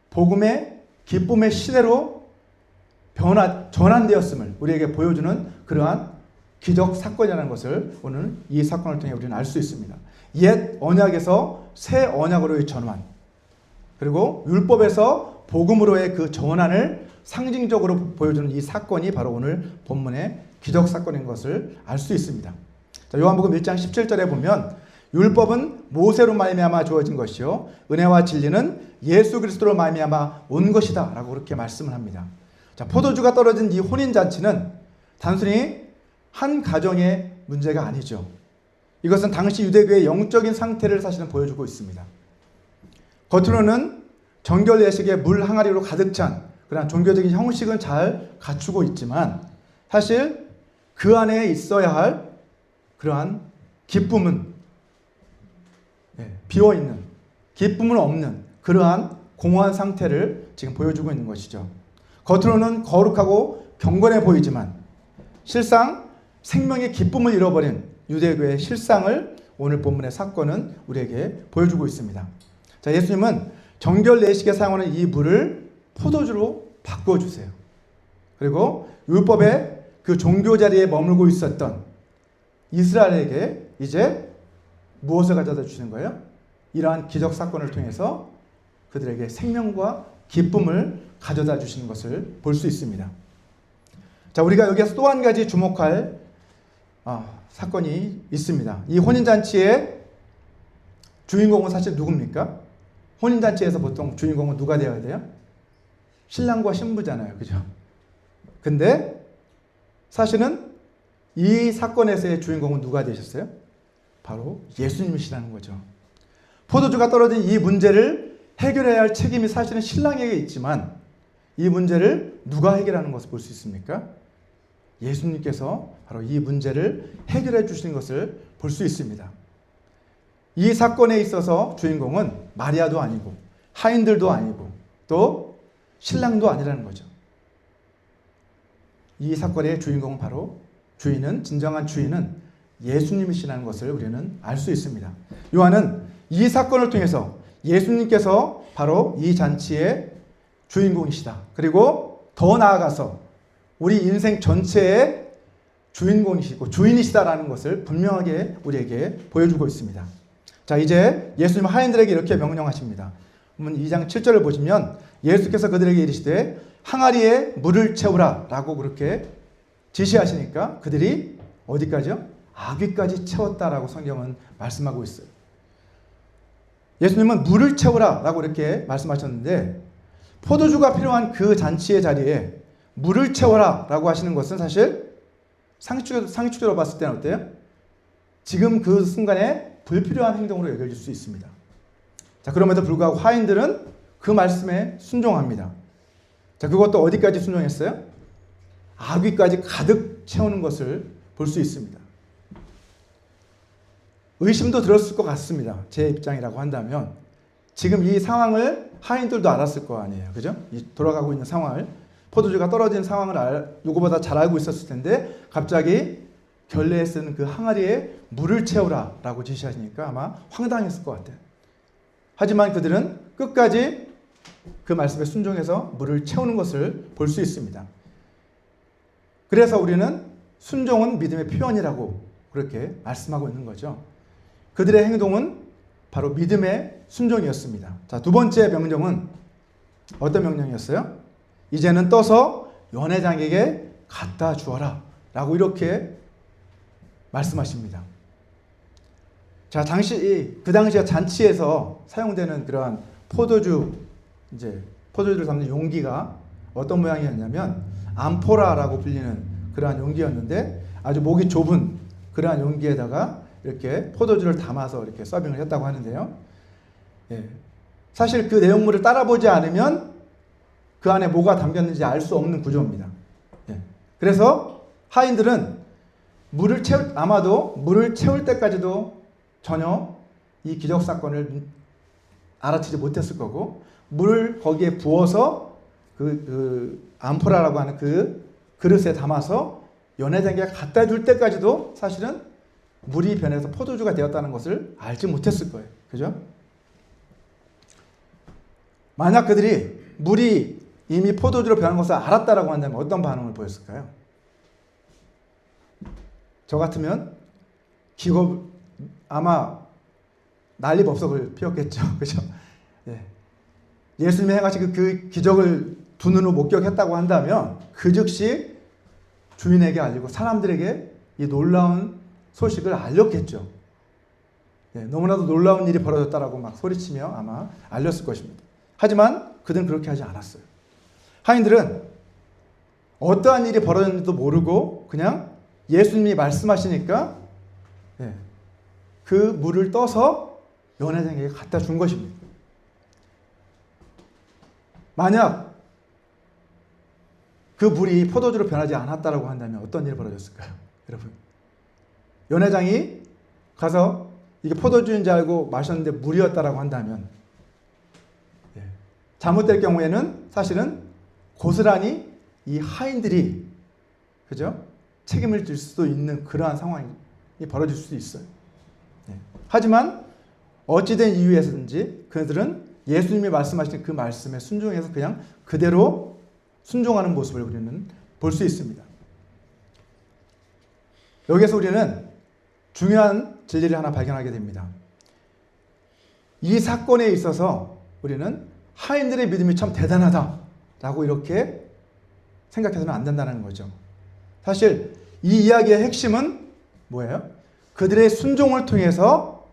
복음의 기쁨의 시대로 전환되었음을 우리에게 보여주는 그러한 기적 사건이라는 것을 오늘 이 사건을 통해 우리는 알 수 있습니다. 옛 언약에서 새 언약으로의 전환, 그리고 율법에서 복음으로의 그 전환을 상징적으로 보여주는 이 사건이 바로 오늘 본문의 기적 사건인 것을 알 수 있습니다. 자, 요한복음 1장 17절에 보면 율법은 모세로 말미암아 주어진 것이요 은혜와 진리는 예수 그리스도로 말미암아 온 것이다 라고 그렇게 말씀을 합니다. 자, 포도주가 떨어진 이 혼인잔치는 단순히 한 가정의 문제가 아니죠. 이것은 당시 유대교의 영적인 상태를 사실은 보여주고 있습니다. 겉으로는 정결 예식의 물 항아리로 가득 찬 그러한 종교적인 형식은 잘 갖추고 있지만 사실 그 안에 있어야 할 그러한 기쁨은 비어있는, 기쁨은 없는 그러한 공허한 상태를 지금 보여주고 있는 것이죠. 겉으로는 거룩하고 경건해 보이지만 실상 생명의 기쁨을 잃어버린 유대교의 실상을 오늘 본문의 사건은 우리에게 보여주고 있습니다. 자, 예수님은 정결 예식에 사용하는 이 물을 포도주로 바꿔주세요. 그리고 율법의 그 종교 자리에 머물고 있었던 이스라엘에게 이제 무엇을 가져다 주시는 거예요? 이러한 기적 사건을 통해서 그들에게 생명과 기쁨을 가져다 주시는 것을 볼 수 있습니다. 자, 우리가 여기에서 또 한 가지 주목할 사건이 있습니다. 이 혼인잔치의 주인공은 사실 누굽니까? 혼인잔치에서 보통 주인공은 누가 되어야 돼요? 신랑과 신부잖아요. 그죠? 근데 사실은 이 사건에서의 주인공은 누가 되셨어요? 바로 예수님이시라는 거죠. 포도주가 떨어진 이 문제를 해결해야 할 책임이 사실은 신랑에게 있지만 이 문제를 누가 해결하는 것을 볼 수 있습니까? 예수님께서 바로 이 문제를 해결해 주시는 것을 볼 수 있습니다. 이 사건에 있어서 주인공은 마리아도 아니고 하인들도 아니고 또 신랑도 아니라는 거죠. 이 사건의 주인공은 바로 진정한 주인은 예수님이시라는 것을 우리는 알 수 있습니다. 요한은 이 사건을 통해서 예수님께서 바로 이 잔치의 주인공이시다. 그리고 더 나아가서 우리 인생 전체의 주인공이시고 주인이시다라는 것을 분명하게 우리에게 보여주고 있습니다. 자, 이제 예수님 하인들에게 이렇게 명령하십니다. 2장 7절을 보시면 예수께서 그들에게 이르시되 항아리에 물을 채우라 라고 그렇게 지시하시니까 그들이 어디까지요? 아귀까지 채웠다라고 성경은 말씀하고 있어요. 예수님은 물을 채우라 라고 이렇게 말씀하셨는데 포도주가 필요한 그 잔치의 자리에 물을 채워라 라고 하시는 것은 사실 상식적으로 봤을 때는 어때요? 지금 그 순간에 불필요한 행동으로 여겨질 수 있습니다. 자, 그럼에도 불구하고 하인들은 그 말씀에 순종합니다. 자, 그것도 어디까지 순종했어요? 아귀까지 가득 채우는 것을 볼 수 있습니다. 의심도 들었을 것 같습니다. 제 입장이라고 한다면 지금 이 상황을 하인들도 알았을 거 아니에요. 그죠? 이 돌아가고 있는 상황을, 포도주가 떨어진 상황을 누구보다 잘 알고 있었을 텐데 갑자기 결례에 쓰는 그 항아리에 물을 채우라 라고 지시하시니까 아마 황당했을 것 같아요. 하지만 그들은 끝까지 그 말씀에 순종해서 물을 채우는 것을 볼 수 있습니다. 그래서 우리는 순종은 믿음의 표현이라고 그렇게 말씀하고 있는 거죠. 그들의 행동은 바로 믿음의 순종이었습니다. 자, 두 번째 명령은 어떤 명령이었어요? 이제는 떠서 연회장에게 갖다 주어라 라고 이렇게 말씀하십니다. 자, 그 당시에 잔치에서 사용되는 그러한 포도주를 담는 용기가 어떤 모양이었냐면 암포라라고 불리는 그러한 용기였는데 아주 목이 좁은 그러한 용기에다가 이렇게 포도주를 담아서 이렇게 서빙을 했다고 하는데요. 예. 사실 그 내용물을 따라보지 않으면 그 안에 뭐가 담겼는지 알 수 없는 구조입니다. 예. 그래서 하인들은 아마도 물을 채울 때까지도 전혀 이 기적 사건을 알아채지 못했을 거고, 물을 거기에 부어서 그 암포라라고 하는 그 그릇에 담아서 연회장에게 갖다 줄 때까지도 사실은 물이 변해서 포도주가 되었다는 것을 알지 못했을 거예요. 그죠? 만약 그들이 물이 이미 포도주로 변한 것을 알았다라고 한다면 어떤 반응을 보였을까요? 저 같으면 아마 난리법석을 피웠겠죠. 그죠? 예. 예수님이 행하신 그 기적을 두 눈으로 목격했다고 한다면 그 즉시 주인에게 알리고 사람들에게 이 놀라운 소식을 알렸겠죠. 예, 너무나도 놀라운 일이 벌어졌다라고 막 소리치며 아마 알렸을 것입니다. 하지만 그들은 그렇게 하지 않았어요. 하인들은 어떠한 일이 벌어졌는지도 모르고 그냥 예수님이 말씀하시니까 그 물을 떠서 연회장에게 갖다 준 것입니다. 만약 그 물이 포도주로 변하지 않았다라고 한다면 어떤 일이 벌어졌을까요? 여러분, 연회장이 가서 이게 포도주인 줄 알고 마셨는데 물이었다라고 한다면 잘못될 경우에는 사실은 고스란히 이 하인들이 그죠? 책임을 질 수도 있는 그러한 상황이 벌어질 수도 있어요. 하지만 어찌된 이유에서든지 그들은 예수님이 말씀하신 그 말씀에 순종해서 그냥 그대로 순종하는 모습을 우리는 볼 수 있습니다. 여기서 우리는 중요한 진리를 하나 발견하게 됩니다. 이 사건에 있어서 우리는 하인들의 믿음이 참 대단하다라고 이렇게 생각해서는 안 된다는 거죠. 사실 이 이야기의 핵심은 뭐예요? 그들의 순종을 통해서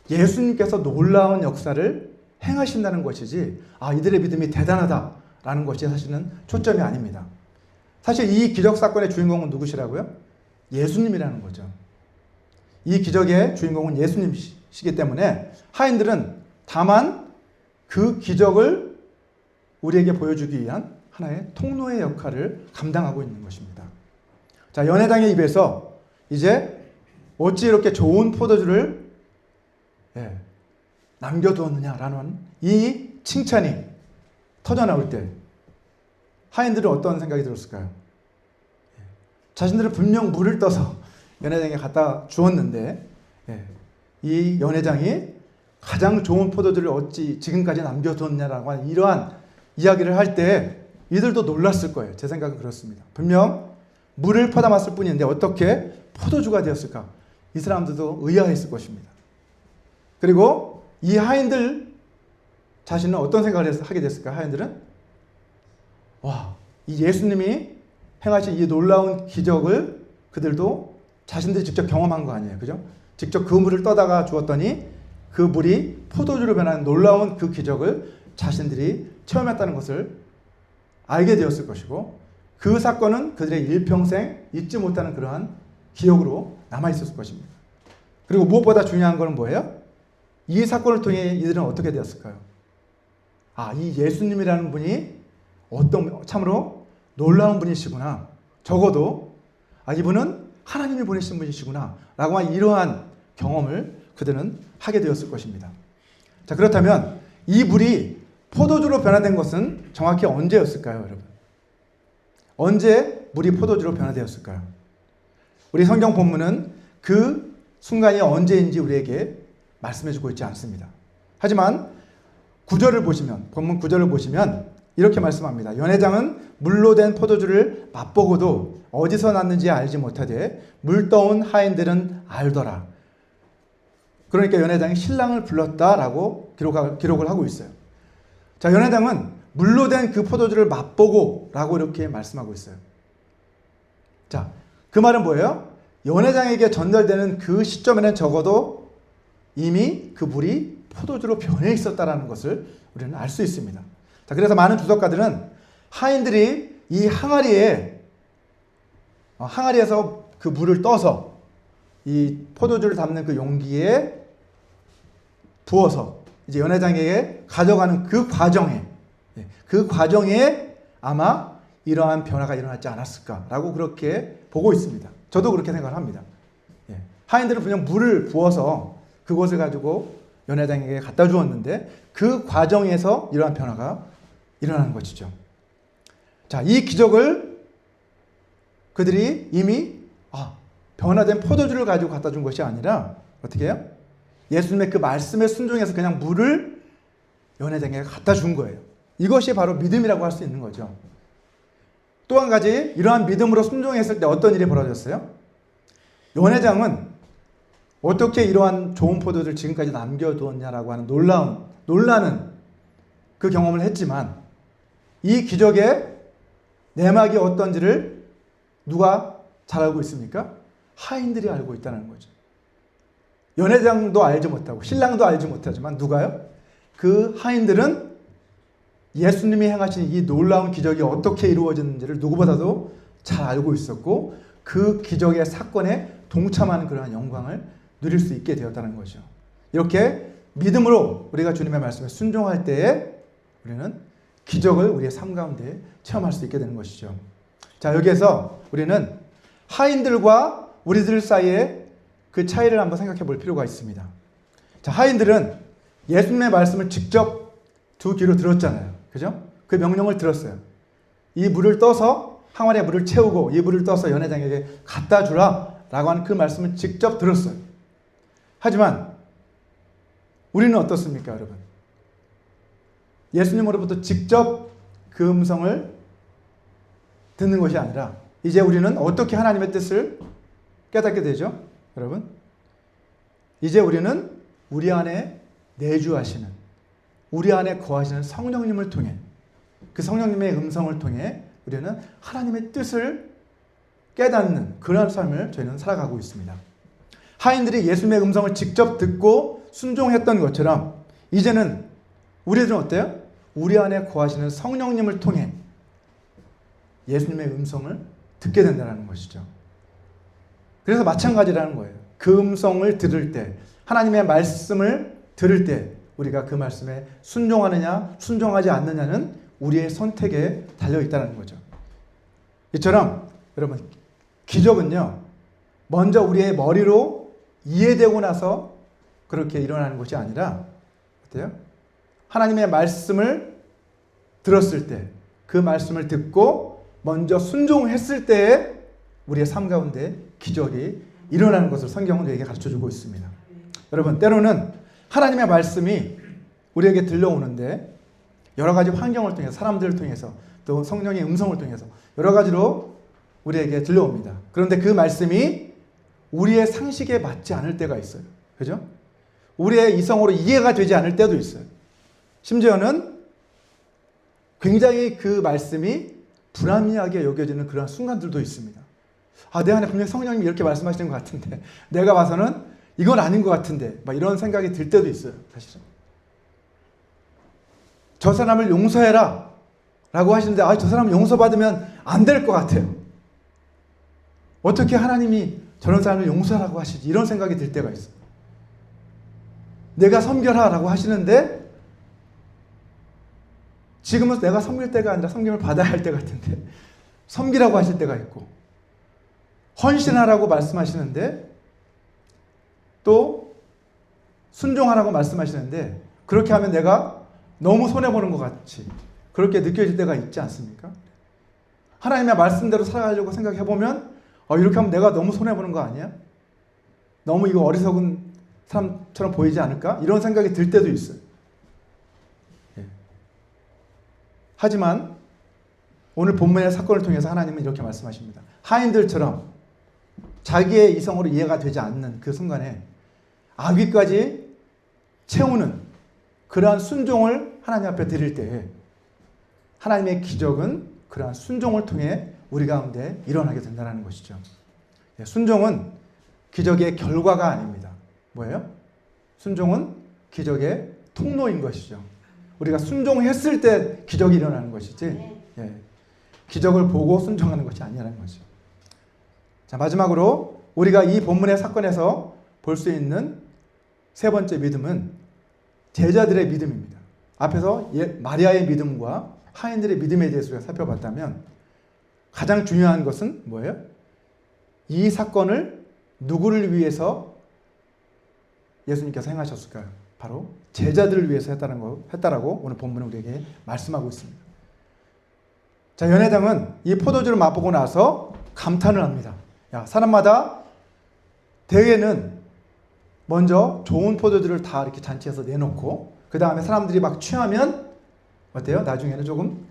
예수님께서 놀라운 역사를 행하신다는 것이지, 이들의 믿음이 대단하다라는 것이 사실은 초점이 아닙니다. 사실 이 기적 사건의 주인공은 누구시라고요? 예수님이라는 거죠. 이 기적의 주인공은 예수님이시기 때문에 하인들은 다만 그 기적을 우리에게 보여주기 위한 하나의 통로의 역할을 감당하고 있는 것입니다. 자, 연회장의 입에서 이제 어찌 이렇게 좋은 포도주를 남겨두었느냐라는 이 칭찬이 터져나올 때 하인들은 어떤 생각이 들었을까요? 자신들은 분명 물을 떠서 연회장에 갖다 주었는데 이 연회장이 가장 좋은 포도주를 어찌 지금까지 남겨두었냐라고 하는 이러한 이야기를 할 때 이들도 놀랐을 거예요. 제 생각은 그렇습니다. 분명 물을 퍼담았을 뿐인데 어떻게 포도주가 되었을까? 이 사람들도 의아했을 것입니다. 그리고 이 하인들 자신은 어떤 생각을 하게 됐을까? 하인들은 이 예수님이 행하신 이 놀라운 기적을 그들도 자신들이 직접 경험한 거 아니에요. 그죠? 직접 그 물을 떠다가 주었더니 그 물이 포도주로 변하는 놀라운 그 기적을 자신들이 체험했다는 것을 알게 되었을 것이고, 그 사건은 그들의 일평생 잊지 못하는 그러한 기억으로 남아있었을 것입니다. 그리고 무엇보다 중요한 것은 뭐예요? 이 사건을 통해 이들은 어떻게 되었을까요? 이 예수님이라는 분이 참으로 놀라운 분이시구나. 적어도 이분은 하나님이 보내신 분이시구나 라고 한 이러한 경험을 그들은 하게 되었을 것입니다. 자, 그렇다면 이 물이 포도주로 변화된 것은 정확히 언제였을까요, 여러분? 언제 물이 포도주로 변화되었을까요? 우리 성경 본문은 그 순간이 언제인지 우리에게 말씀해주고 있지 않습니다. 하지만 구절을 보시면, 본문 구절을 보시면 이렇게 말씀합니다. 연회장은 물로 된 포도주를 맛보고도 어디서 났는지 알지 못하되 물 떠온 하인들은 알더라. 그러니까 연회장이 신랑을 불렀다라고 기록을 하고 있어요. 자, 연회장은 물로 된 그 포도주를 맛보고 라고 이렇게 말씀하고 있어요. 자, 그 말은 뭐예요? 연회장에게 전달되는 그 시점에는 적어도 이미 그 물이 포도주로 변해 있었다라는 것을 우리는 알 수 있습니다. 자, 그래서 많은 주석가들은 하인들이 이 항아리에서 그 물을 떠서 이 포도주를 담는 그 용기에 부어서 이제 연회장에게 가져가는 그 과정에 아마 이러한 변화가 일어났지 않았을까라고 그렇게 보고 있습니다. 저도 그렇게 생각을 합니다. 하인들은 그냥 물을 부어서 그것을 가지고 연회장에게 갖다 주었는데 그 과정에서 이러한 변화가 일어나는 것이죠. 자, 이 기적을 그들이 이미 변화된 포도주를 가지고 갖다 준 것이 아니라 어떻게 해요? 예수님의 그 말씀에 순종해서 그냥 물을 연회장에게 갖다 준 거예요. 이것이 바로 믿음이라고 할 수 있는 거죠. 또 한 가지 이러한 믿음으로 순종했을 때 어떤 일이 벌어졌어요? 연회장은 어떻게 이러한 좋은 포도를 지금까지 남겨두었냐라고 하는 놀라는 그 경험을 했지만 이 기적의 내막이 어떤지를 누가 잘 알고 있습니까? 하인들이 알고 있다는 거죠. 연회장도 알지 못하고 신랑도 알지 못하지만 누가요? 그 하인들은 예수님이 행하신 이 놀라운 기적이 어떻게 이루어졌는지를 누구보다도 잘 알고 있었고 그 기적의 사건에 동참하는 그러한 영광을 누릴 수 있게 되었다는 거죠. 이렇게 믿음으로 우리가 주님의 말씀에 순종할 때에 우리는 기적을 우리의 삶 가운데 체험할 수 있게 되는 것이죠. 자, 여기에서 우리는 하인들과 우리들 사이에 그 차이를 한번 생각해 볼 필요가 있습니다. 자, 하인들은 예수님의 말씀을 직접 두 귀로 들었잖아요. 그죠? 그 명령을 들었어요. 이 물을 떠서 항아리에 물을 채우고 이 물을 떠서 연회장에게 갖다 주라 라고 하는 그 말씀을 직접 들었어요. 하지만 우리는 어떻습니까, 여러분? 예수님으로부터 직접 그 음성을 듣는 것이 아니라 이제 우리는 어떻게 하나님의 뜻을 깨닫게 되죠? 여러분, 이제 우리는 우리 안에 내주하시는, 우리 안에 거하시는 성령님을 통해, 그 성령님의 음성을 통해 우리는 하나님의 뜻을 깨닫는 그런 삶을 저희는 살아가고 있습니다. 하인들이 예수님의 음성을 직접 듣고 순종했던 것처럼 이제는 우리들은 어때요? 우리 안에 거하시는 성령님을 통해 예수님의 음성을 듣게 된다는 것이죠. 그래서 마찬가지라는 거예요. 그 음성을 들을 때, 하나님의 말씀을 들을 때 우리가 그 말씀에 순종하느냐 순종하지 않느냐는 우리의 선택에 달려있다는 거죠. 이처럼 여러분, 기적은요 먼저 우리의 머리로 이해되고 나서 그렇게 일어나는 것이 아니라 어때요? 하나님의 말씀을 들었을 때, 그 말씀을 듣고 먼저 순종했을 때에 우리의 삶 가운데 기적이 일어나는 것을 성경은 우리에게 가르쳐주고 있습니다. 여러분, 때로는 하나님의 말씀이 우리에게 들려오는데 여러 가지 환경을 통해서, 사람들을 통해서, 또 성령의 음성을 통해서 여러 가지로 우리에게 들려옵니다. 그런데 그 말씀이 우리의 상식에 맞지 않을 때가 있어요. 그죠? 우리의 이성으로 이해가 되지 않을 때도 있어요. 심지어는 굉장히 그 말씀이 불합리하게 여겨지는 그런 순간들도 있습니다. 내 안에 분명히 성령님이 이렇게 말씀하시는 것 같은데 내가 봐서는 이건 아닌 것 같은데 막 이런 생각이 들 때도 있어요. 사실은 저 사람을 용서해라 라고 하시는데 저 사람을 용서받으면 안 될 것 같아요. 어떻게 하나님이 저런 사람을 용서하라고 하시지? 이런 생각이 들 때가 있어요. 내가 섬겨라 라고 하시는데 지금은 내가 섬길 때가 아니라 섬김을 받아야 할 때 같은데 섬기라고 하실 때가 있고, 헌신하라고 말씀하시는데 또 순종하라고 말씀하시는데 그렇게 하면 내가 너무 손해보는 것 같이 그렇게 느껴질 때가 있지 않습니까? 하나님의 말씀대로 살아가려고 생각해보면 이렇게 하면 내가 너무 손해보는 거 아니야? 너무 이거 어리석은 사람처럼 보이지 않을까? 이런 생각이 들 때도 있어요. 예. 하지만 오늘 본문의 사건을 통해서 하나님은 이렇게 말씀하십니다. 하인들처럼 자기의 이성으로 이해가 되지 않는 그 순간에 아귀까지 채우는 그러한 순종을 하나님 앞에 드릴 때에 하나님의 기적은 그러한 순종을 통해 우리 가운데 일어나게 된다는 것이죠. 순종은 기적의 결과가 아닙니다. 뭐예요? 순종은 기적의 통로인 것이죠. 우리가 순종했을 때 기적이 일어나는 것이지 기적을 보고 순종하는 것이 아니라는 거죠. 자, 마지막으로 우리가 이 본문의 사건에서 볼 수 있는 세 번째 믿음은 제자들의 믿음입니다. 앞에서 마리아의 믿음과 하인들의 믿음에 대해서 우리가 살펴봤다면 가장 중요한 것은 뭐예요? 이 사건을 누구를 위해서 예수님께서 행하셨을까요? 바로 제자들을 위해서 했다라고 오늘 본문은 우리에게 말씀하고 있습니다. 자, 연회장은 이 포도주를 맛보고 나서 감탄을 합니다. 사람마다 대회는 먼저 좋은 포도주를 다 이렇게 잔치해서 내놓고 그 다음에 사람들이 막 취하면 어때요? 나중에는 조금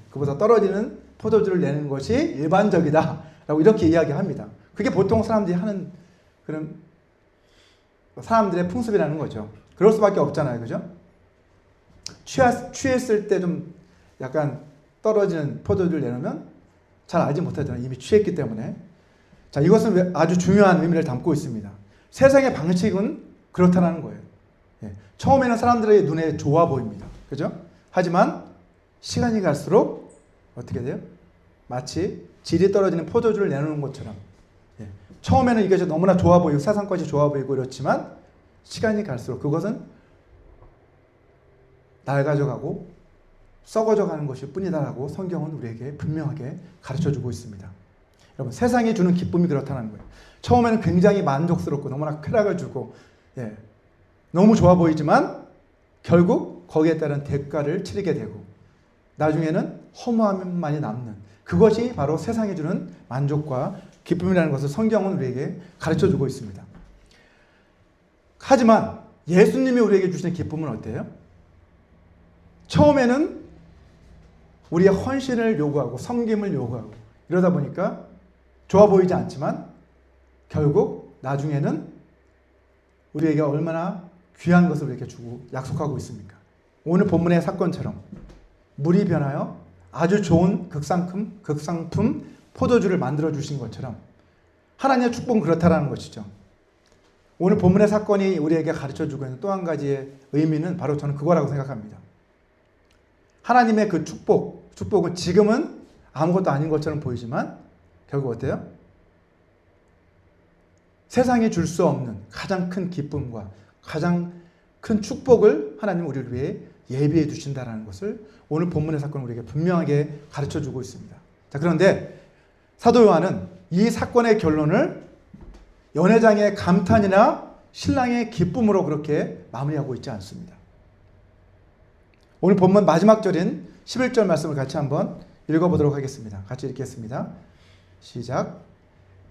그보다 떨어지는 포도주를 내는 것이 일반적이다 라고 이렇게 이야기합니다. 그게 보통 사람들이 하는 그런 사람들의 풍습이라는 거죠. 그럴 수밖에 없잖아요. 그죠? 취했을 때 좀 약간 떨어지는 포도주를 내놓으면 잘 알지 못하잖아요. 이미 취했기 때문에. 자, 이것은 아주 중요한 의미를 담고 있습니다. 세상의 방식은 그렇다는 거예요. 처음에는 사람들의 눈에 좋아 보입니다. 그죠? 하지만 시간이 갈수록 어떻게 돼요? 마치 질이 떨어지는 포도주를 내놓는 것처럼 처음에는 이게 너무나 좋아 보이고 세상 것이 좋아 보이고 이렇지만 시간이 갈수록 그것은 낡아져가고 썩어져가는 것일 뿐이다라고 성경은 우리에게 분명하게 가르쳐주고 있습니다. 여러분, 세상이 주는 기쁨이 그렇다는 거예요. 처음에는 굉장히 만족스럽고 너무나 쾌락을 주고 너무 좋아 보이지만 결국 거기에 따른 대가를 치르게 되고 나중에는 허무함만이 남는 그것이 바로 세상이 주는 만족과 기쁨이라는 것을 성경은 우리에게 가르쳐주고 있습니다. 하지만 예수님이 우리에게 주시는 기쁨은 어때요? 처음에는 우리의 헌신을 요구하고 섬김을 요구하고 이러다 보니까 좋아 보이지 않지만 결국 나중에는 우리에게 얼마나 귀한 것을 우리에게 주고 약속하고 있습니까? 오늘 본문의 사건처럼 물이 변하여 아주 좋은 극상품 포도주를 만들어 주신 것처럼 하나님의 축복은 그렇다라는 것이죠. 오늘 본문의 사건이 우리에게 가르쳐주고 있는 또 한 가지의 의미는 바로 저는 그거라고 생각합니다. 하나님의 그 축복은 지금은 아무것도 아닌 것처럼 보이지만 결국 어때요? 세상이 줄 수 없는 가장 큰 기쁨과 가장 큰 축복을 하나님 우리를 위해 예비해 주신다는 것을 오늘 본문의 사건은 우리에게 분명하게 가르쳐주고 있습니다. 자, 그런데 사도 요한은 이 사건의 결론을 연회장의 감탄이나 신랑의 기쁨으로 그렇게 마무리하고 있지 않습니다. 오늘 본문 마지막 절인 11절 말씀을 같이 한번 읽어보도록 하겠습니다. 같이 읽겠습니다. 시작.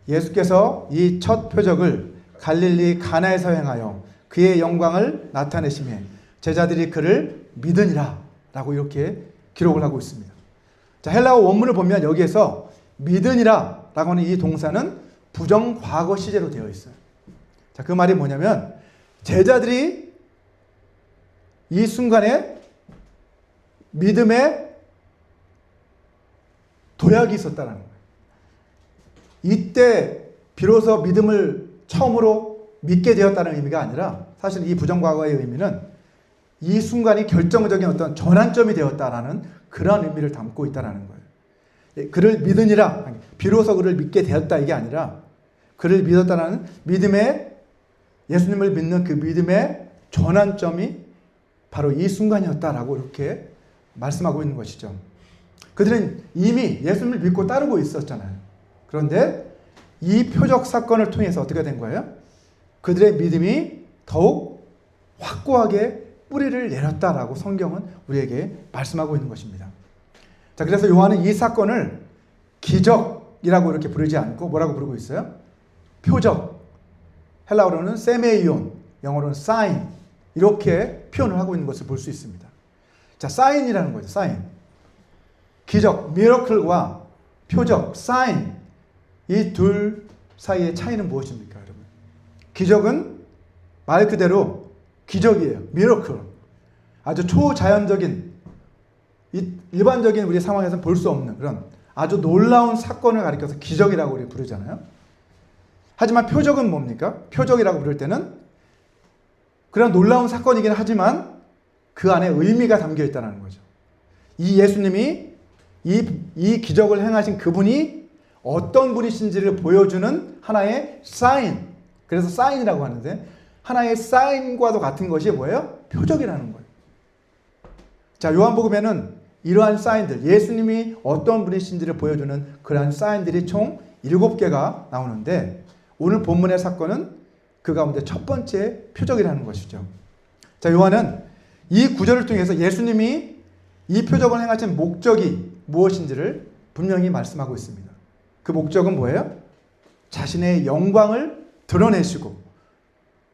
예수께서 이 첫 표적을 갈릴리 가나에서 행하여 그의 영광을 나타내시며 제자들이 그를 믿으니라 라고 이렇게 기록을 하고 있습니다. 자, 헬라어 원문을 보면 여기에서 믿으니라 라고 하는 이 동사는 부정 과거 시제로 되어 있어요. 자, 그 말이 뭐냐면 제자들이 이 순간에 믿음에 도약이 있었다는 거예요. 이때 비로소 믿음을 처음으로 믿게 되었다는 의미가 아니라 사실 이 부정과거의 의미는 이 순간이 결정적인 어떤 전환점이 되었다라는 그런 의미를 담고 있다는 거예요. 그를 믿으니라, 비로소 그를 믿게 되었다 이게 아니라 그를 믿었다는 믿음의 예수님을 믿는 그 믿음의 전환점이 바로 이 순간이었다라고 이렇게 말씀하고 있는 것이죠. 그들은 이미 예수님을 믿고 따르고 있었잖아요. 그런데 이 표적 사건을 통해서 어떻게 된 거예요? 그들의 믿음이 더욱 확고하게 뿌리를 내렸다라고 성경은 우리에게 말씀하고 있는 것입니다. 자, 그래서 요한은 이 사건을 기적이라고 이렇게 부르지 않고 뭐라고 부르고 있어요? 표적. 헬라어로는 세메이온, 영어로는 사인. 이렇게 표현을 하고 있는 것을 볼 수 있습니다. 자, 사인이라는 거죠. 사인. 기적, 미러클과 표적, 사인. 이 둘 사이의 차이는 무엇입니까, 여러분? 기적은 말 그대로 기적이에요. 미러클. 아주 초자연적인, 일반적인 우리 상황에서는 볼 수 없는 그런 아주 놀라운 사건을 가리켜서 기적이라고 우리 부르잖아요. 하지만 표적은 뭡니까? 표적이라고 부를 때는 그런 놀라운 사건이긴 하지만 그 안에 의미가 담겨 있다는 거죠. 이 예수님이 이 기적을 행하신 그분이 어떤 분이신지를 보여주는 하나의 사인. 그래서 사인이라고 하는데 하나의 사인과도 같은 것이 뭐예요? 표적이라는 거예요. 자, 요한복음에는 이러한 사인들, 예수님이 어떤 분이신지를 보여주는 그러한 사인들이 총 7개가 나오는데 오늘 본문의 사건은 그 가운데 첫 번째 표적이라는 것이죠. 자, 요한은 이 구절을 통해서 예수님이 이 표적을 행하신 목적이 무엇인지를 분명히 말씀하고 있습니다. 그 목적은 뭐예요? 자신의 영광을 드러내시고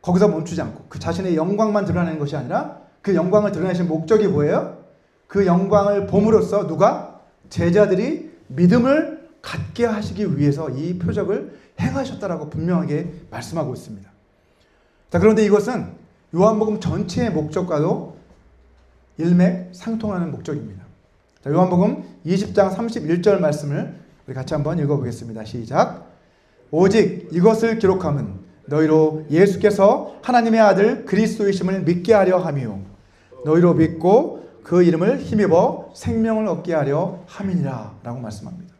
거기서 멈추지 않고 그 자신의 영광만 드러내는 것이 아니라 그 영광을 드러내신 목적이 뭐예요? 그 영광을 봄으로써 누가? 제자들이 믿음을 갖게 하시기 위해서 이 표적을 행하셨다라고 분명하게 말씀하고 있습니다. 자, 그런데 이것은 요한복음 전체의 목적과도 일맥상통하는 목적입니다. 자, 요한복음 20장 31절 말씀을 우리 같이 한번 읽어보겠습니다. 시작. 오직 이것을 기록함은 너희로 예수께서 하나님의 아들 그리스도이심을 믿게 하려 함이요 너희로 믿고 그 이름을 힘입어 생명을 얻게 하려 함이니라 라고 말씀합니다.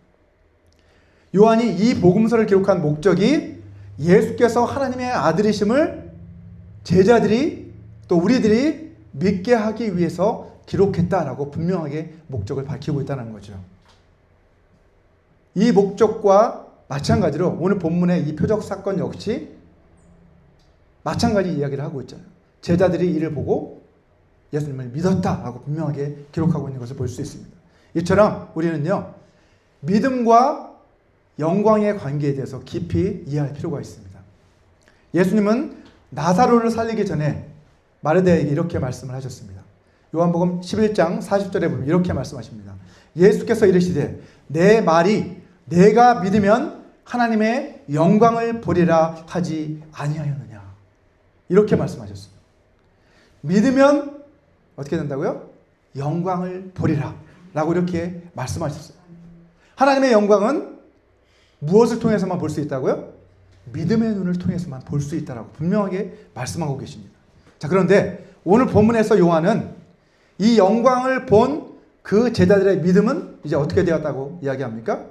요한이 이 복음서를 기록한 목적이 예수께서 하나님의 아들이심을 제자들이 또 우리들이 믿게 하기 위해서 기록했다라고 분명하게 목적을 밝히고 있다는 거죠. 이 목적과 마찬가지로 오늘 본문의 이 표적 사건 역시 마찬가지 이야기를 하고 있잖아요. 제자들이 이를 보고 예수님을 믿었다라고 분명하게 기록하고 있는 것을 볼 수 있습니다. 이처럼 우리는요, 믿음과 영광의 관계에 대해서 깊이 이해할 필요가 있습니다. 예수님은 나사로를 살리기 전에 마르다에게 이렇게 말씀을 하셨습니다. 요한복음 11장 40절에 보면 이렇게 말씀하십니다. 예수께서 이르시되 내 말이 내가 믿으면 하나님의 영광을 보리라 하지 아니하였느냐. 이렇게 말씀하셨습니다. 믿으면 어떻게 된다고요? 영광을 보리라 라고 이렇게 말씀하셨어요. 하나님의 영광은 무엇을 통해서만 볼 수 있다고요? 믿음의 눈을 통해서만 볼 수 있다라고 분명하게 말씀하고 계십니다. 자, 그런데 오늘 본문에서 요한은 이 영광을 본 그 제자들의 믿음은 이제 어떻게 되었다고 이야기합니까?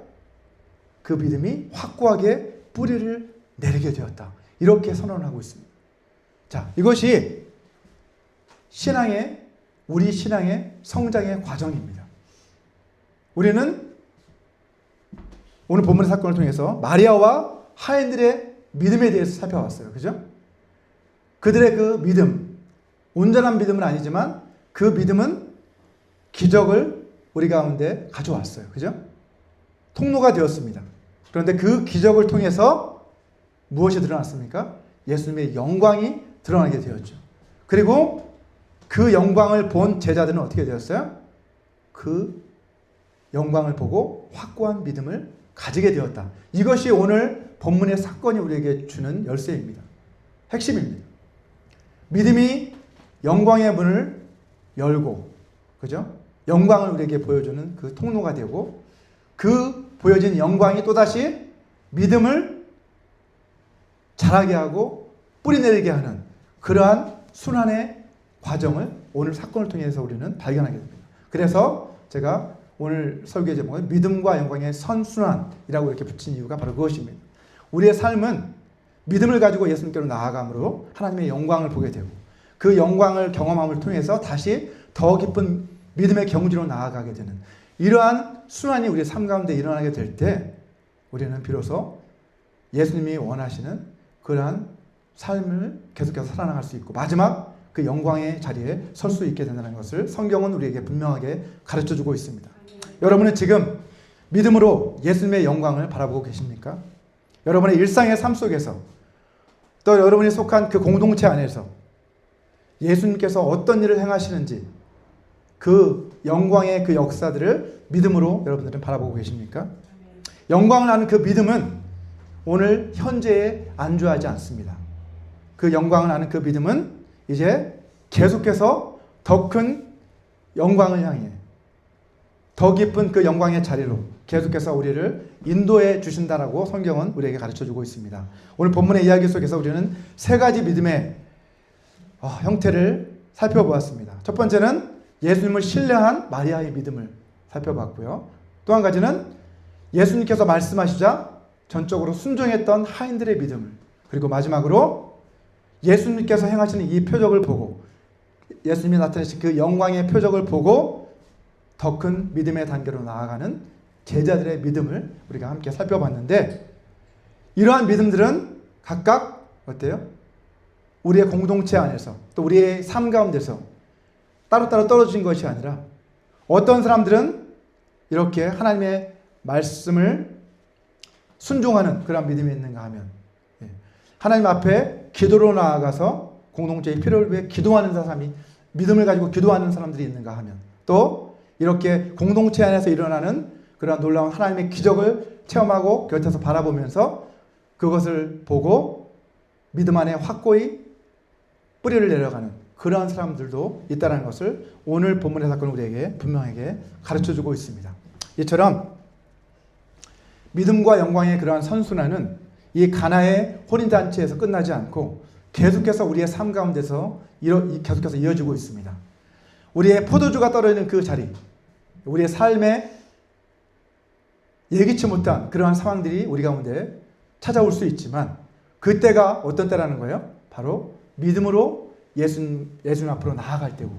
그 믿음이 확고하게 뿌리를 내리게 되었다. 이렇게 선언하고 있습니다. 자, 이것이 우리 신앙의 성장의 과정입니다. 우리는 오늘 본문의 사건을 통해서 마리아와 하인들의 믿음에 대해서 살펴봤어요. 그죠? 그들의 그 믿음, 온전한 믿음은 아니지만 그 믿음은 기적을 우리 가운데 가져왔어요. 그죠? 통로가 되었습니다. 그런데 그 기적을 통해서 무엇이 드러났습니까? 예수님의 영광이 드러나게 되었죠. 그리고 그 영광을 본 제자들은 어떻게 되었어요? 그 영광을 보고 확고한 믿음을 가지게 되었다. 이것이 오늘 본문의 사건이 우리에게 주는 열쇠입니다. 핵심입니다. 믿음이 영광의 문을 열고, 그죠? 영광을 우리에게 보여주는 그 통로가 되고, 그 보여진 영광이 또다시 믿음을 자라게 하고 뿌리내리게 하는 그러한 순환의 과정을 오늘 사건을 통해서 우리는 발견하게 됩니다. 그래서 제가 오늘 설교의 제목은 믿음과 영광의 선순환이라고 이렇게 붙인 이유가 바로 그것입니다. 우리의 삶은 믿음을 가지고 예수님께로 나아감으로 하나님의 영광을 보게 되고 그 영광을 경험함을 통해서 다시 더 깊은 믿음의 경지로 나아가게 되는 이러한 순환이 우리의 삶 가운데 일어나게 될 때 우리는 비로소 예수님이 원하시는 그러한 삶을 계속해서 살아나갈 수 있고 마지막 그 영광의 자리에 설 수 있게 된다는 것을 성경은 우리에게 분명하게 가르쳐주고 있습니다. 여러분은 지금 믿음으로 예수님의 영광을 바라보고 계십니까? 여러분의 일상의 삶 속에서 또 여러분이 속한 그 공동체 안에서 예수님께서 어떤 일을 행하시는지 그 영광의 그 역사들을 믿음으로 여러분들은 바라보고 계십니까? 영광을 아는 그 믿음은 오늘 현재에 안주하지 않습니다. 그 영광을 아는 그 믿음은 이제 계속해서 더 큰 영광을 향해 더 깊은 그 영광의 자리로 계속해서 우리를 인도해 주신다라고 성경은 우리에게 가르쳐주고 있습니다. 오늘 본문의 이야기 속에서 우리는 세 가지 믿음의 형태를 살펴보았습니다. 첫 번째는 예수님을 신뢰한 마리아의 믿음을 살펴봤고요. 또 한 가지는 예수님께서 말씀하시자 전적으로 순종했던 하인들의 믿음을, 그리고 마지막으로 예수님께서 행하시는 이 표적을 보고 예수님이 나타내신 그 영광의 표적을 보고 더 큰 믿음의 단계로 나아가는 제자들의 믿음을 우리가 함께 살펴봤는데, 이러한 믿음들은 각각 어때요? 우리의 공동체 안에서 또 우리의 삶 가운데서 따로따로 떨어진 것이 아니라 어떤 사람들은 이렇게 하나님의 말씀을 순종하는 그런 믿음이 있는가 하면 하나님 앞에 기도로 나아가서 공동체의 필요를 위해 기도하는 사람이, 믿음을 가지고 기도하는 사람들이 있는가 하면, 또 이렇게 공동체 안에서 일어나는 그러한 놀라운 하나님의 기적을 체험하고 곁에서 바라보면서 그것을 보고 믿음 안에 확고히 뿌리를 내려가는 그러한 사람들도 있다는 것을 오늘 본문의 사건은 우리에게 분명하게 가르쳐주고 있습니다. 이처럼 믿음과 영광의 그러한 선순환은 이 가나의 혼인잔치에서 끝나지 않고 계속해서 우리의 삶 가운데서 계속해서 이어지고 있습니다. 우리의 포도주가 떨어지는 그 자리, 우리의 삶에 예기치 못한 그러한 상황들이 우리 가운데 찾아올 수 있지만 그때가 어떤 때라는 거예요? 바로 믿음으로 예수님 앞으로 나아갈 때고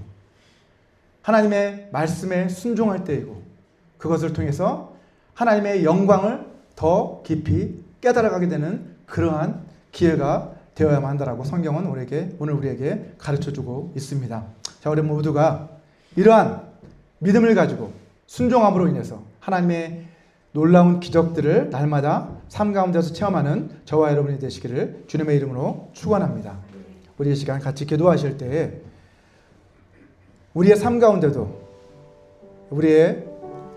하나님의 말씀에 순종할 때이고, 그것을 통해서 하나님의 영광을 더 깊이 깨달아가게 되는 그러한 기회가 되어야만 한다라고 성경은 오늘 우리에게 가르쳐주고 있습니다. 자, 우리 모두가 이러한 믿음을 가지고 순종함으로 인해서 하나님의 놀라운 기적들을 날마다 삶 가운데서 체험하는 저와 여러분이 되시기를 주님의 이름으로 축원합니다. 우리 이 시간 같이 기도하실 때에 우리의 삶 가운데도 우리의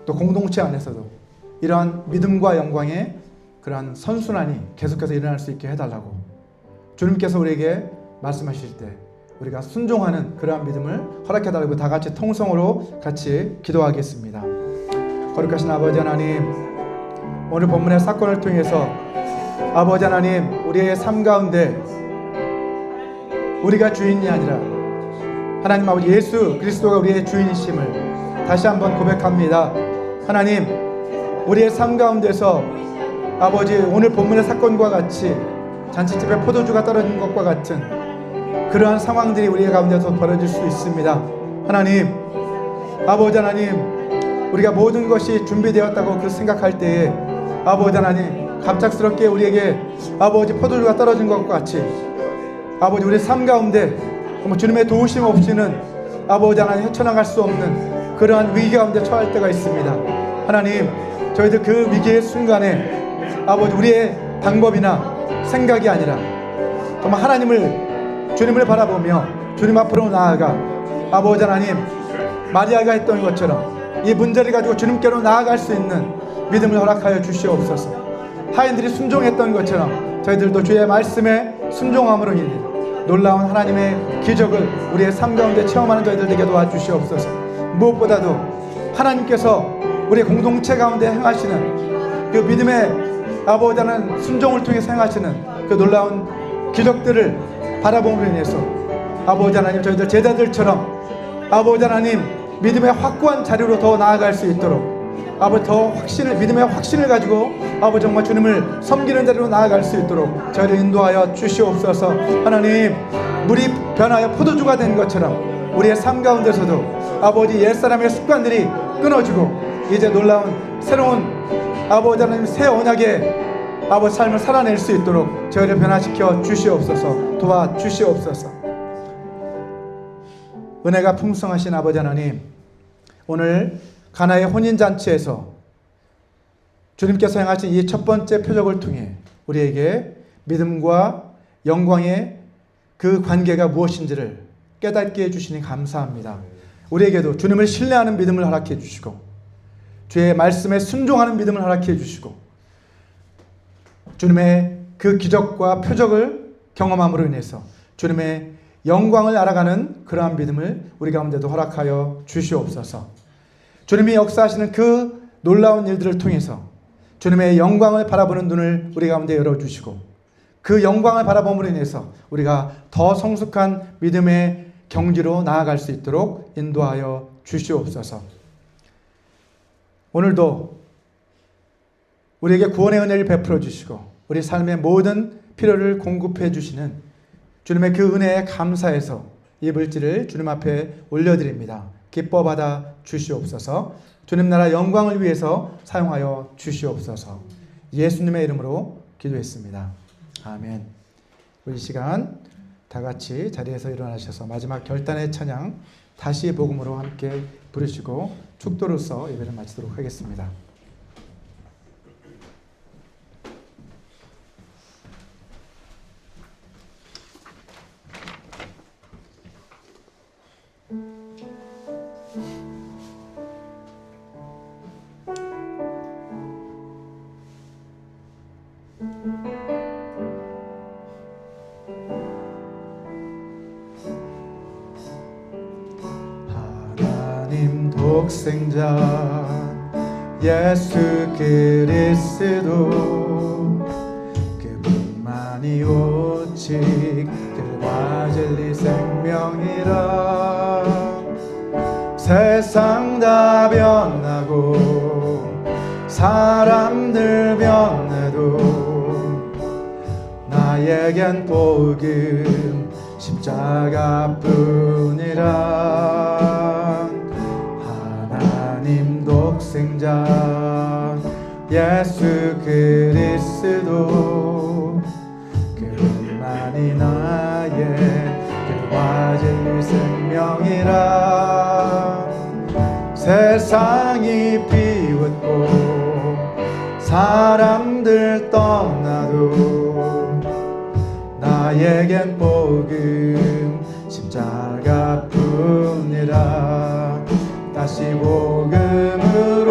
또 공동체 안에서도 이러한 믿음과 영광의 그러한 선순환이 계속해서 일어날 수 있게 해달라고 주님께서 우리에게 말씀하실 때 우리가 순종하는 그러한 믿음을 허락해달라고 다 같이 통성으로 같이 기도하겠습니다. 거룩하신 아버지 하나님, 오늘 본문의 사건을 통해서 아버지 하나님, 우리의 삶 가운데 우리가 주인이 아니라 하나님 아버지 예수 그리스도가 우리의 주인이심을 다시 한번 고백합니다. 하나님, 우리의 삶 가운데서 아버지 오늘 본문의 사건과 같이 잔치집에 포도주가 떨어진 것과 같은 그러한 상황들이 우리 가운데서 벌어질 수 있습니다. 하나님, 아버지 하나님, 우리가 모든 것이 준비되었다고 그 생각할 때에 아버지 하나님, 갑작스럽게 우리에게 아버지 포도주가 떨어진 것과 같이 아버지 우리 삶 가운데 주님의 도우심 없이는 아버지 하나님 헤쳐나갈 수 없는 그러한 위기 가운데 처할 때가 있습니다. 하나님, 저희들 그 위기의 순간에 아버지 우리의 방법이나 생각이 아니라 정말 주님을 바라보며 주님 앞으로 나아가 아버지 하나님, 마리아가 했던 것처럼 이 문제를 가지고 주님께로 나아갈 수 있는 믿음을 허락하여 주시옵소서. 하인들이 순종했던 것처럼 저희들도 주의 말씀에 순종함으로 인해 놀라운 하나님의 기적을 우리의 삶 가운데 체험하는 저희들 되게 도와주시옵소서. 무엇보다도 하나님께서 우리 공동체 가운데 행하시는 그 믿음의 아버지 하나님 순종을 통해서 행하시는 그 놀라운 기적들을 바라봄으로 인해서 아버지 하나님, 저희들 제자들처럼 아버지 하나님 믿음의 확고한 자리로 더 나아갈 수 있도록 아버지 더 믿음의 확신을 가지고 아버지 정말 주님을 섬기는 자리로 나아갈 수 있도록 저희를 인도하여 주시옵소서. 하나님, 물이 변하여 포도주가 된 것처럼 우리의 삶 가운데서도 아버지 옛사람의 습관들이 끊어지고 이제 놀라운 새로운 아버지 하나님 새 언약의 아버지 삶을 살아낼 수 있도록 저희를 변화시켜 주시옵소서. 도와주시옵소서. 은혜가 풍성하신 아버지 하나님, 오늘 가나의 혼인잔치에서 주님께서 행하신 이 첫 번째 표적을 통해 우리에게 믿음과 영광의 그 관계가 무엇인지를 깨닫게 해주시니 감사합니다. 우리에게도 주님을 신뢰하는 믿음을 허락해 주시고 주의 말씀에 순종하는 믿음을 허락해 주시고 주님의 그 기적과 표적을 경험함으로 인해서 주님의 영광을 알아가는 그러한 믿음을 우리 가운데도 허락하여 주시옵소서. 주님이 역사하시는 그 놀라운 일들을 통해서 주님의 영광을 바라보는 눈을 우리 가운데 열어주시고 그 영광을 바라봄으로 인해서 우리가 더 성숙한 믿음의 경지로 나아갈 수 있도록 인도하여 주시옵소서. 오늘도 우리에게 구원의 은혜를 베풀어 주시고 우리 삶의 모든 필요를 공급해 주시는 주님의 그 은혜에 감사해서 이 물질을 주님 앞에 올려드립니다. 기뻐 받아 주시옵소서. 주님 나라 영광을 위해서 사용하여 주시옵소서. 예수님의 이름으로 기도했습니다. 아멘. 우리 시간 다 같이 자리에서 일어나셔서 마지막 결단의 찬양 다시 복음으로 함께 부르시고 축도로서 예배를 마치도록 하겠습니다. 하나님 독생자 예수 그리스도 그분만이 오직 길과 진리 생명이라 세상 다 변하고 사람들 변해도 나에겐 복음 십자가뿐이라 하나님 독생자 예수 그리스도 그분만이 나의 길과 진리 생명이라 세상이 비웃고 사람들 떠나도 나에겐 복음 십자가뿐이라 다시 복음으로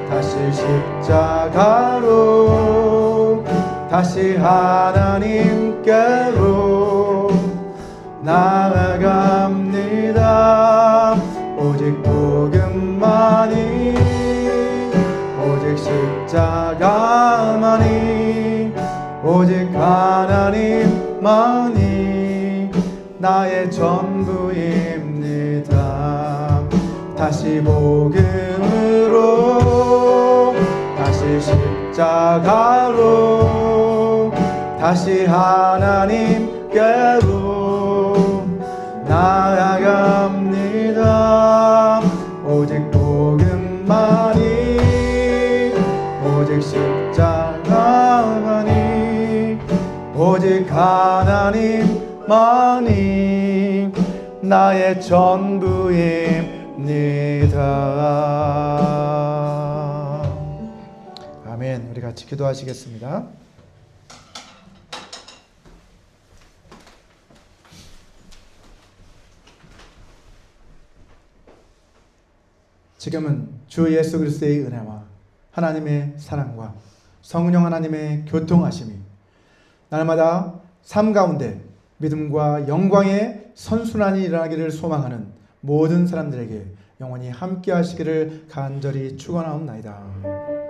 다시 십자가로 다시 하나님께로 나아갑니다. 오직 복음만이 오직 십자가만이 오직 하나님만이 나의 전부입니다. 다시 복음으로 다시 십자가로 다시 하나님께로 나아갑니다. 오직 복음만이 오직 십자가만이 오직 하나님만이 나의 전부입니다. 아멘. 우리 같이 기도하시겠습니다. 지금은 주 예수 그리스도의 은혜와 하나님의 사랑과 성령 하나님의 교통하심이 날마다 삶 가운데 믿음과 영광의 선순환이 일어나기를 소망하는 모든 사람들에게 영원히 함께 하시기를 간절히 축원하옵나이다.